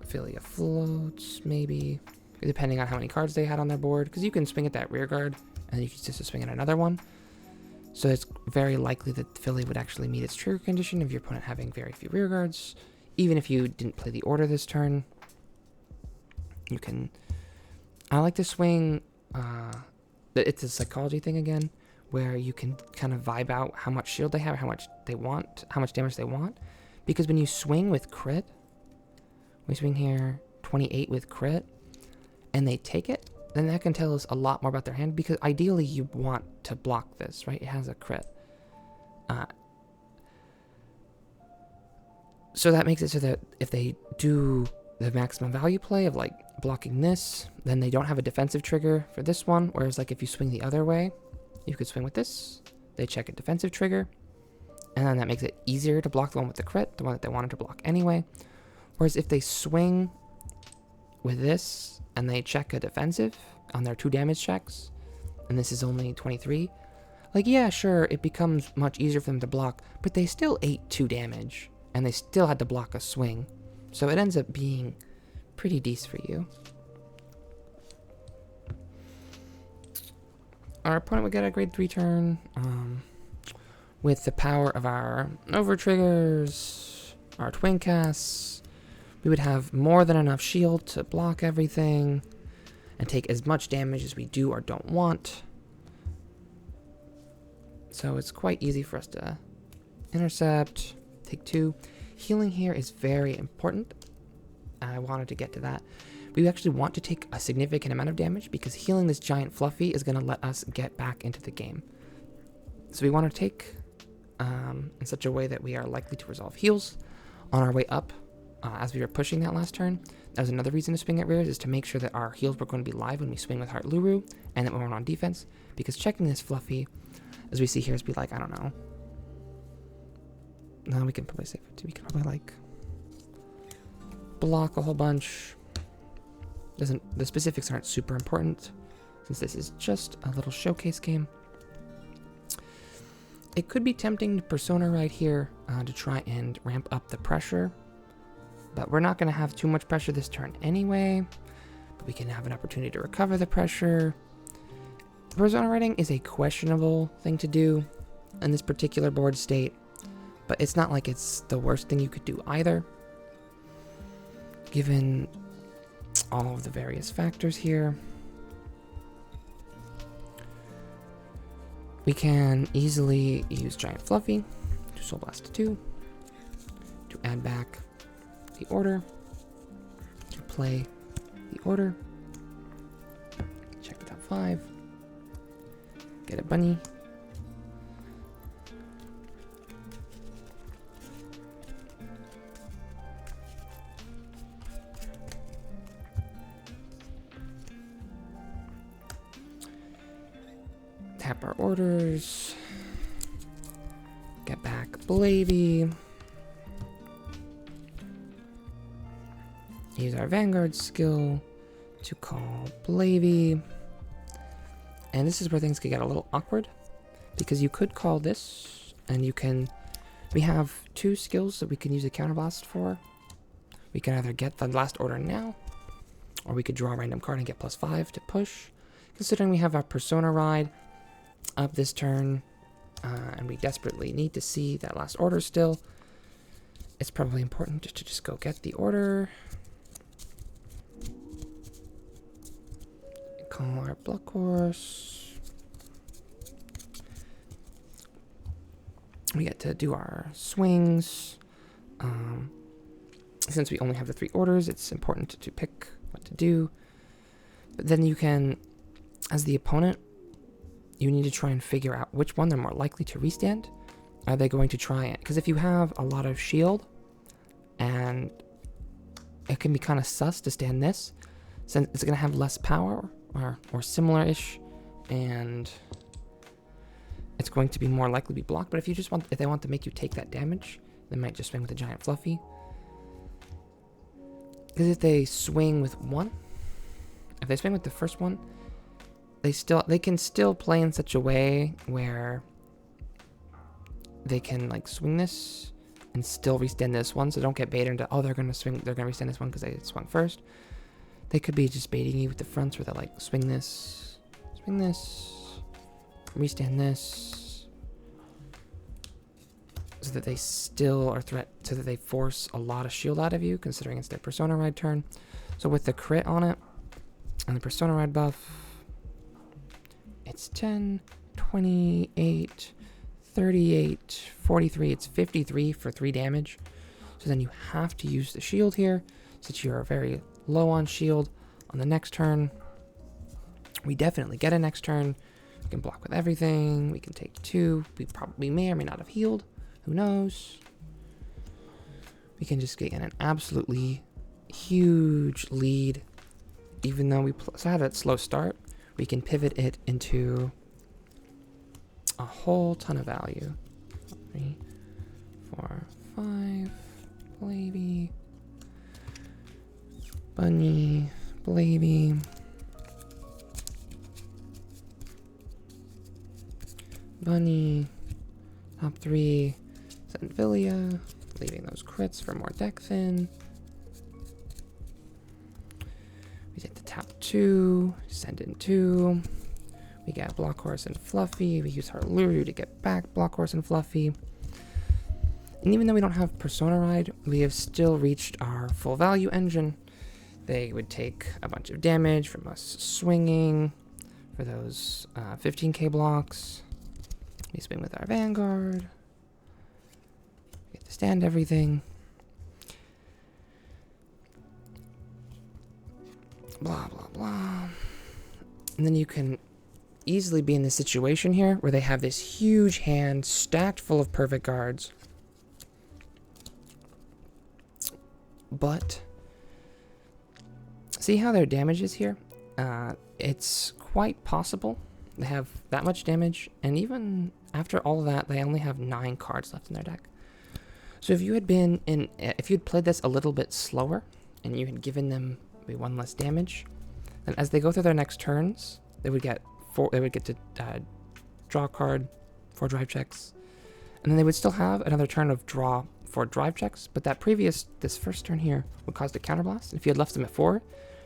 Affiliate floats, maybe. Depending on how many cards they had on their board. Because you can swing at that rear guard, and then you can just swing at another one. So it's very likely that Philly would actually meet its trigger condition of your opponent having very few rear guards. Even if you didn't play the order this turn. You can... I like to swing... it's a psychology thing again, where you can kind of vibe out how much shield they have, how much they want, how much damage they want. Because when you swing with crit, we swing here 28 with crit, and they take it, then that can tell us a lot more about their hand, because ideally you want to block this, right? It has a crit. So that makes it so that if they do the maximum value play of like blocking this, then they don't have a defensive trigger for this one, whereas like if you swing the other way, you could swing with this, they check a defensive trigger, and then that makes it easier to block the one with the crit, the one that they wanted to block anyway. Whereas if they swing with this, and they check a defensive on their 2 damage checks, and this is only 23, like yeah, sure, it becomes much easier for them to block, but they still ate 2 damage, and they still had to block a swing. So it ends up being pretty decent for you. Our opponent would get a grade 3 turn with the power of our over triggers, our twin casts. We would have more than enough shield to block everything and take as much damage as we do or don't want. So it's quite easy for us to intercept, take 2. Healing here is very important. I wanted to get to that. We actually want to take a significant amount of damage because healing this giant Fluffy is going to let us get back into the game. So we want to take in such a way that we are likely to resolve heals on our way up as we were pushing that last turn. That was another reason to swing at rears, is to make sure that our heals were going to be live when we swing with Heartluru and that when we're on defense, because checking this Fluffy, as we see here, is be like, I don't know. No, we can probably save it too. We can probably like block a whole bunch. The specifics aren't super important since this is just a little showcase game. It could be tempting to Persona right here to try and ramp up the pressure, but we're not going to have too much pressure this turn anyway. we can have an opportunity to recover the pressure. Persona writing is a questionable thing to do in this particular board state, but it's not like it's the worst thing you could do either, given all of the various factors here. We can easily use Giant Fluffy to Soul Blast 2 to add back the order, to play the order, check the top 5, get a bunny, tap our orders, get back Blavy, use our vanguard skill to call Blavy, and this is where things could get a little awkward, because you could call this, and we have 2 skills that we can use a counterblast for. We can either get the last order now, or we could draw a random card and get +5 to push. Considering we have our Persona Ride up this turn, and we desperately need to see that last order still, it's probably important to just go get the order. Call our block horse. We get to do our swings. Since we only have the 3 orders, it's important to pick what to do. But then you can, as the opponent, you need to try and figure out which one they're more likely to restand. Are they going to try it? Because if you have a lot of shield, and it can be kind of sus to stand this, since it's going to have less power, or similar-ish, and it's going to be more likely to be blocked. But if they want to make you take that damage, they might just swing with the Giant Fluffy. Because if they swing with if they swing with the first one, they can still play in such a way where they can like swing this and still restand this one. So don't get baited into, oh, they're gonna restand this one because they swung first. They could be just baiting you with the fronts where they like swing this, restand this, so that they still are so that they force a lot of shield out of you, considering it's their Persona Ride turn. So with the crit on it and the Persona Ride buff, it's 10, 28, 38, 43. It's 53 for 3 damage. So then you have to use the shield here, since you are very low on shield on the next turn. We definitely get a next turn. We can block with everything. We can take 2. We may or may not have healed. Who knows? We can just get an absolutely huge lead. Even though we had that slow start, we can pivot it into a whole ton of value. 3, 4, 5. Blavy. Bunny. Blavy. Bunny. Top 3. Zenvilia. Leaving those crits for more deck thin. We take the tap 2, send in 2. We get Block Horse and Fluffy. We use Heartluru to get back Block Horse and Fluffy. And even though we don't have Persona Ride, we have still reached our full value engine. They would take a bunch of damage from us swinging for those 15k blocks. We swing with our vanguard. We get to stand everything. Blah, blah, blah. And then you can easily be in this situation here where they have this huge hand stacked full of perfect guards. But see how their damage is here? It's quite possible they have that much damage, and even after all of that, they only have 9 cards left in their deck. So if you had played this a little bit slower, and you had given them maybe 1 less damage, then as they go through their next turns, they would get to draw a card, 4 drive checks, and then they would still have another turn of draw 4 drive checks, but this first turn here would cause the counterblast. If you had left them at 4,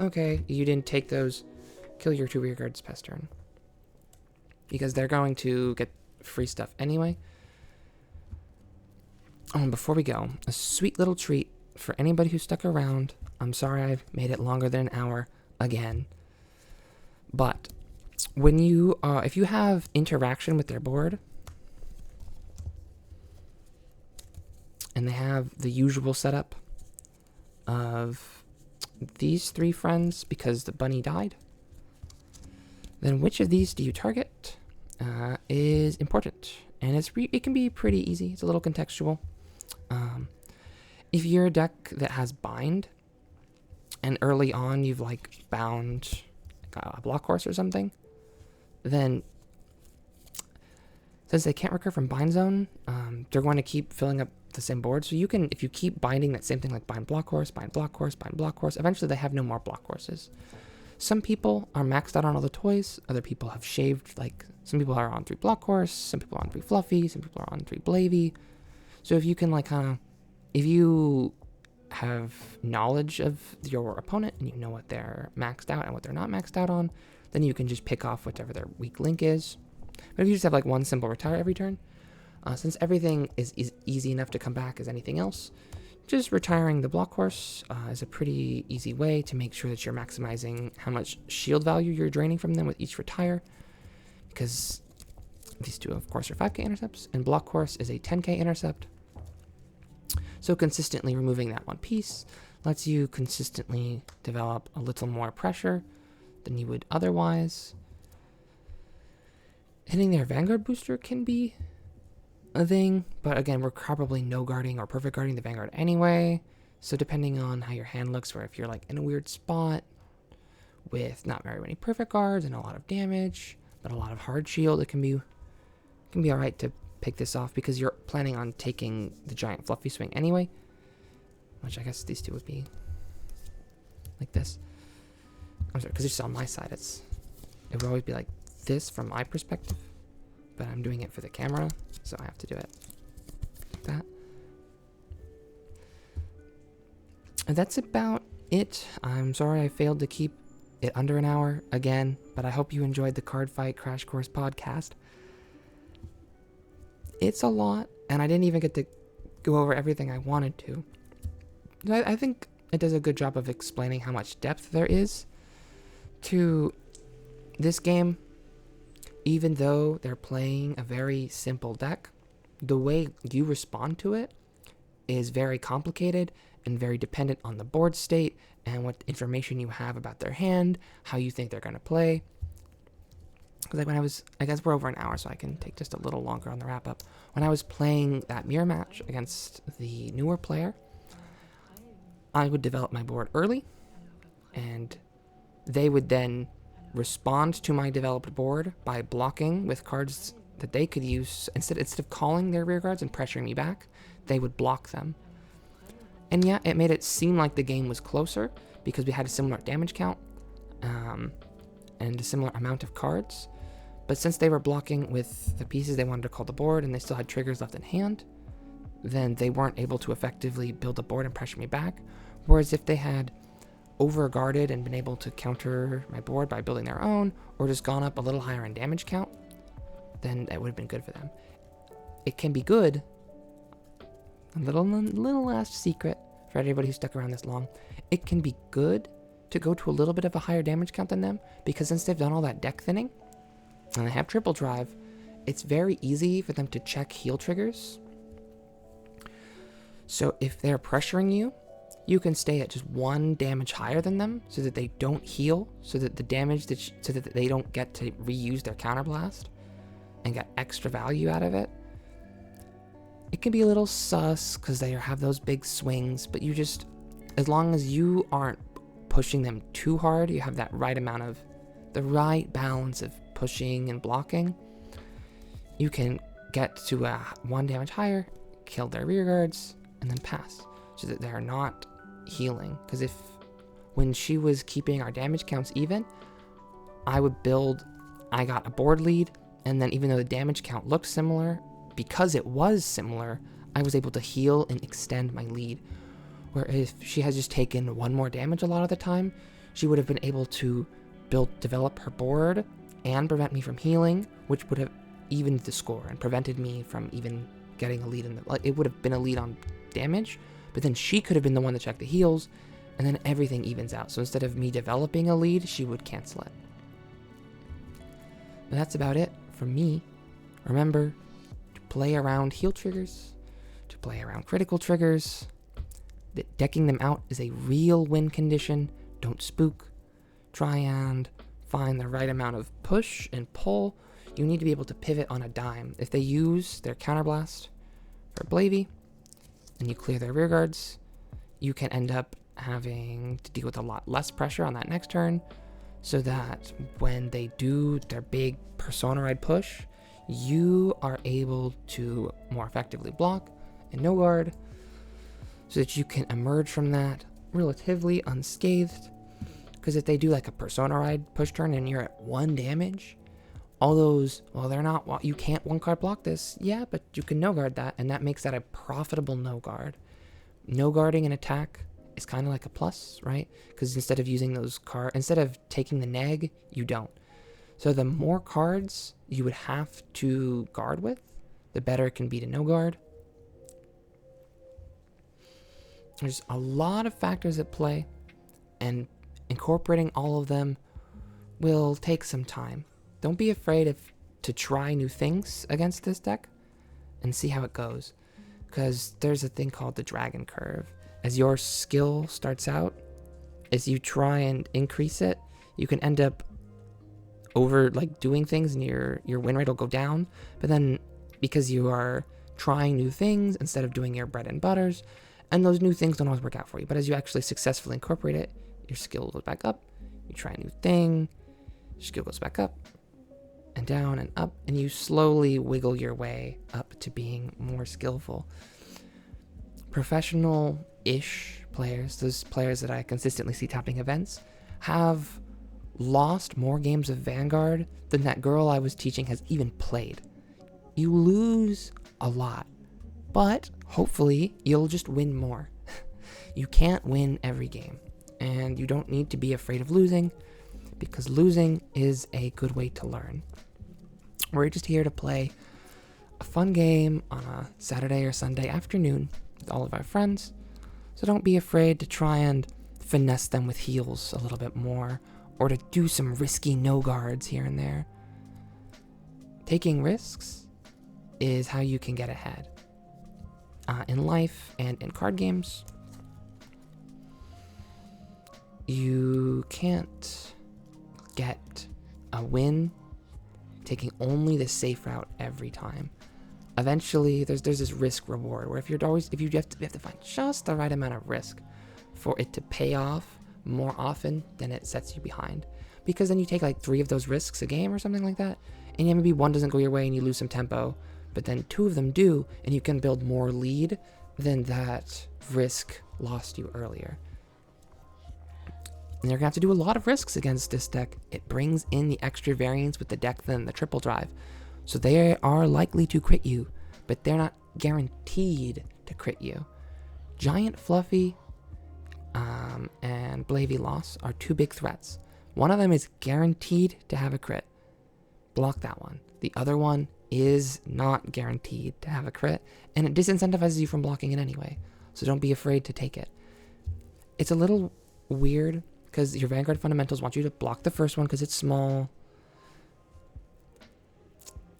Okay, you didn't take those. Kill your 2 rearguards past turn. Because they're going to get free stuff anyway. Oh, and before we go, a sweet little treat for anybody who stuck around. I'm sorry I've made it longer than an hour again. But when you, if you have interaction with their board, and they have the usual setup of these 3 friends because the bunny died, then which of these do you target is important. And it can be pretty easy. It's a little contextual. If you're a deck that has bind, and early on you've like bound a block horse or something, then since they can't recur from bind zone, they're going to keep filling up the same board. So you can, if you keep binding that same thing like bind block horse, bind block horse, bind block horse, eventually they have no more block horses. Some people are maxed out on all the toys. Other people have shaved, like some people are on 3 block horse, some people are on 3 fluffy, some people are on 3 Blavy. So if you can like kind of, if you have knowledge of your opponent and you know what they're maxed out and what they're not maxed out on, then you can just pick off whatever their weak link is. But if you just have like one simple retire every turn, since everything is easy enough to come back as anything else, just retiring the block horse is a pretty easy way to make sure that you're maximizing how much shield value you're draining from them with each retire, because these 2 of course are 5k intercepts and block horse is a 10k intercept. So consistently removing that one piece lets you consistently develop a little more pressure than you would otherwise. Hitting their vanguard booster can be a thing, but again, we're probably no guarding or perfect guarding the vanguard anyway. So depending on how your hand looks, or if you're like in a weird spot with not very many perfect guards and a lot of damage, but a lot of hard shield, it can be all right to pick this off because you're planning on taking the giant fluffy swing anyway, which I guess these 2 would be like this. I'm sorry, because it's on my side, it would always be like this from my perspective, but I'm doing it for the camera, so I have to do it like that. And that's about it. I'm sorry I failed to keep it under an hour again, but I hope you enjoyed the Card Fight Crash Course podcast. It's a lot, and I didn't even get to go over everything I wanted to. I think it does a good job of explaining how much depth there is to this game. Even though they're playing a very simple deck, the way you respond to it is very complicated and very dependent on the board state and what information you have about their hand, how you think they're going to play. Because I guess we're over an hour, so I can take just a little longer on the wrap up. When I was playing that mirror match against the newer player, I would develop my board early, and they would then respond to my developed board by blocking with cards that they could use. Instead of calling their rear guards and pressuring me back, they would block them. And yeah, it made it seem like the game was closer because we had a similar damage count and a similar amount of cards. But since they were blocking with the pieces they wanted to call the board and they still had triggers left in hand, then they weren't able to effectively build a board and pressure me back. Whereas if they had over-guarded and been able to counter my board by building their own, or just gone up a little higher in damage count, then that would have been good for them. It can be good. A little last secret for everybody who stuck around this long. It can be good to go to a little bit of a higher damage count than them, because since they've done all that deck thinning, and they have triple drive, it's very easy for them to check heal triggers. So if they're pressuring you, you can stay at just 1 damage higher than them so that they don't heal, so that the damage so that they don't get to reuse their counterblast and get extra value out of it. It can be a little sus because they have those big swings, but you just, as long as you aren't pushing them too hard, you have that right amount of, the right balance of pushing and blocking, you can get to a 1 damage higher, kill their rear guards, and then pass, so that they're not healing. Because when she was keeping our damage counts even, I got a board lead, and then even though the damage count looked similar, because it was similar, I was able to heal and extend my lead. Where if she has just taken 1 more damage a lot of the time, she would have been able to develop her board and prevent me from healing, which would have evened the score and prevented me from even getting a lead in the, like, it would have been a lead on damage, but then she could have been the one to check the heals, and then everything evens out. So instead of me developing a lead, she would cancel it. And that's about it for me. Remember to play around heal triggers, to play around critical triggers. Decking them out is a real win condition. Don't spook. Try and find the right amount of push and pull. You need to be able to pivot on a dime. If they use their counterblast for Blavy and you clear their rear guards, you can end up having to deal with a lot less pressure on that next turn, so that when they do their big persona ride push, you are able to more effectively block and no guard, so that you can emerge from that relatively unscathed. Because if they do like a persona ride push turn and you're at 1 damage, all those, well, they're not, you can't one card block this. Yeah, but you can no guard that, and that makes that a profitable no guard. No guarding an attack is kind of like a plus, right? Because instead of using those cards, instead of taking the neg, you don't. So the more cards you would have to guard with, the better it can be to no guard. There's a lot of factors at play, and incorporating all of them will take some time. Don't be afraid to try new things against this deck and see how it goes, because there's a thing called the dragon curve. As your skill starts out, as you try and increase it, you can end up doing things and your win rate will go down. But then because you are trying new things instead of doing your bread and butters, and those new things don't always work out for you, but as you actually successfully incorporate it, your skill goes back up. You try a new thing, your skill goes back up and down and up, and you slowly wiggle your way up to being more skillful. Professional-ish players, those players that I consistently see topping events, have lost more games of Vanguard than that girl I was teaching has even played. You lose a lot, but hopefully you'll just win more. You can't win every game, and you don't need to be afraid of losing, because losing is a good way to learn. We're just here to play a fun game on a Saturday or Sunday afternoon with all of our friends, so don't be afraid to try and finesse them with heals a little bit more, or to do some risky no guards here and there. Taking risks is how you can get ahead. In life and in card games, you can't get a win taking only the safe route every time. Eventually, there's this risk reward where if you have to find just the right amount of risk for it to pay off more often than it sets you behind. Because then you take like 3 of those risks a game or something like that, and yeah, maybe 1 doesn't go your way and you lose some tempo, but then 2 of them do, and you can build more lead than that risk lost you earlier. And you're gonna have to do a lot of risks against this deck. It brings in the extra variance with the deck than the triple drive. So they are likely to crit you, but they're not guaranteed to crit you. Giant Fluffy and Blavy Loss are 2 big threats. One of them is guaranteed to have a crit. Block that one. The other one is not guaranteed to have a crit, and it disincentivizes you from blocking it anyway. So don't be afraid to take it. It's a little weird because your Vanguard fundamentals want you to block the first one because it's small,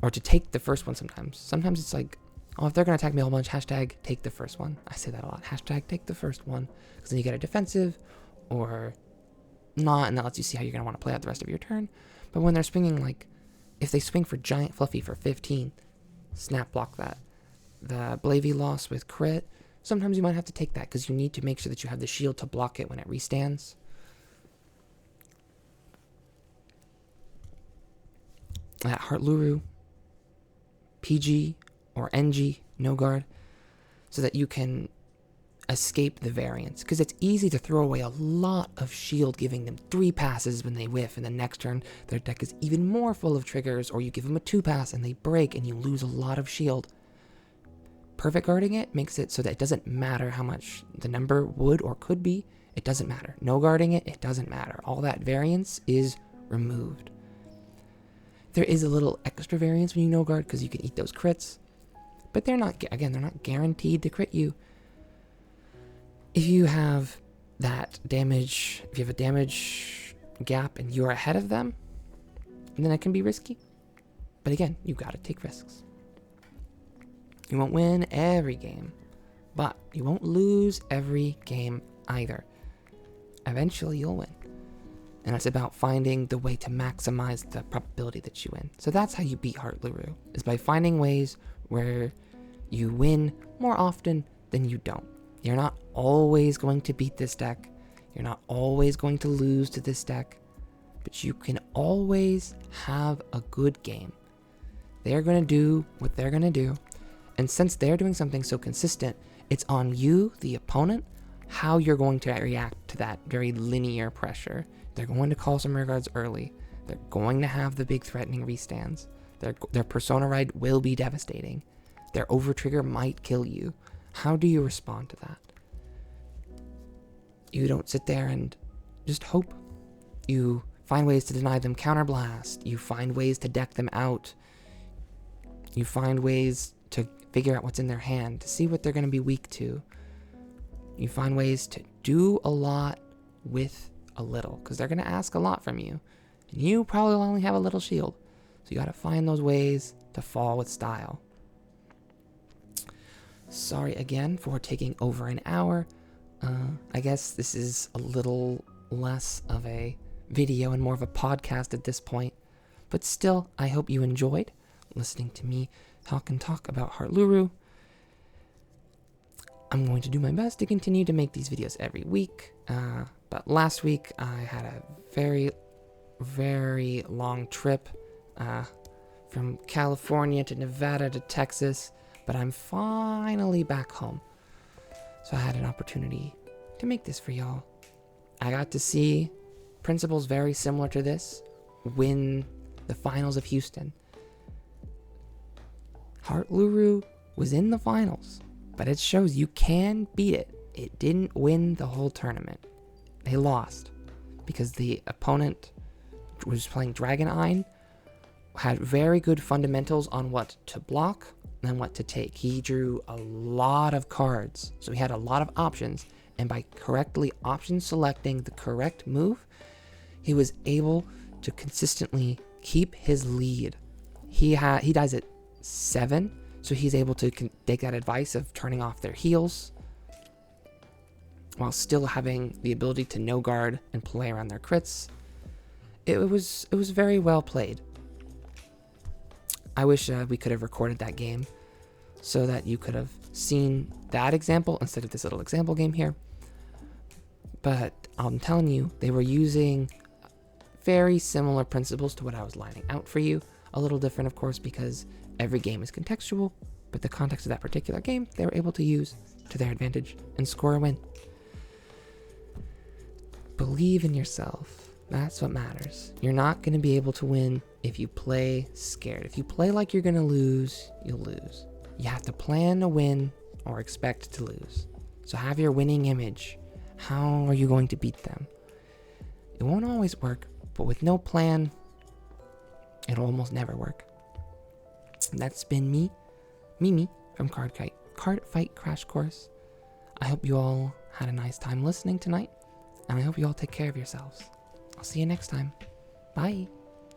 or to take the first one sometimes. Sometimes it's like, oh, if they're going to attack me a whole bunch, hashtag take the first one. I say that a lot. Hashtag take the first one, because then you get a defensive or not, and that lets you see how you're going to want to play out the rest of your turn. But when they're swinging, like, if they swing for Giant Fluffy for 15, snap block that. The Blavy Loss with crit, sometimes you might have to take that because you need to make sure that you have the shield to block it when it restands. That Heartluru, PG or NG, no guard, so that you can escape the variance. Because it's easy to throw away a lot of shield, giving them 3 passes when they whiff, and the next turn their deck is even more full of triggers, or you give them a 2 pass and they break and you lose a lot of shield. Perfect guarding it makes it so that it doesn't matter how much the number would or could be. it doesn't matter. No guarding it, it doesn't matter. All that variance is removed. There is a little extra variance when you no guard because you can eat those crits, but they're not guaranteed to crit you. If you have that damage, if you have a damage gap and you're ahead of them, then it can be risky. But again, you gotta take risks. You won't win every game, but you won't lose every game either. Eventually you'll win. And it's about finding the way to maximize the probability that you win. So that's how you beat Heartluru, is by finding ways where you win more often than you don't. You're not always going to beat this deck. You're not always going to lose to this deck, but you can always have a good game. They're going to do what they're going to do. And since they're doing something so consistent, it's on you, the opponent, how you're going to react to that very linear pressure. They're going to call some rear guards early. They're going to have the big threatening restands. Their persona ride will be devastating. Their overtrigger might kill you. How do you respond to that? You don't sit there and just hope. You find ways to deny them counterblast. You find ways to deck them out. You find ways to figure out what's in their hand, to see what they're going to be weak to. You find ways to do a lot with a little, because they're going to ask a lot from you. And you probably only have a little shield. So you got to find those ways to fall with style. Sorry again for taking over an hour. I guess this is a little less of a video and more of a podcast at this point. But still, I hope you enjoyed listening to me talk about Heartluru. I'm going to do my best to continue to make these videos every week. But last week, I had a very, very long trip from California to Nevada to Texas. But I'm finally back home. So I had an opportunity to make this for y'all. I got to see principals very similar to this win the finals of Houston. Heartluru was in the finals, but it shows you can beat it. It didn't win the whole tournament. They lost because the opponent was playing Dragon Eye, had very good fundamentals on what to block and what to take. He drew a lot of cards, so he had a lot of options, and by correctly option selecting the correct move, he was able to consistently keep his lead. He dies at 7, so he's able to take that advice of turning off their heals while still having the ability to no guard and play around their crits. It was very well played. I wish we could have recorded that game so that you could have seen that example instead of this little example game here. But I'm telling you, they were using very similar principles to what I was lining out for you. A little different, of course, because every game is contextual, but the context of that particular game, they were able to use to their advantage and score a win. Believe in yourself. That's what matters. You're not going to be able to win if you play scared. If you play like you're going to lose, you'll lose. You have to plan to win or expect to lose. So have your winning image. How are you going to beat them? It won't always work, but with no plan, it'll almost never work. That's been me, Mimi, from Card Fight Crash Course. I hope you all had a nice time listening tonight, and I hope you all take care of yourselves. I'll see you next time. Bye.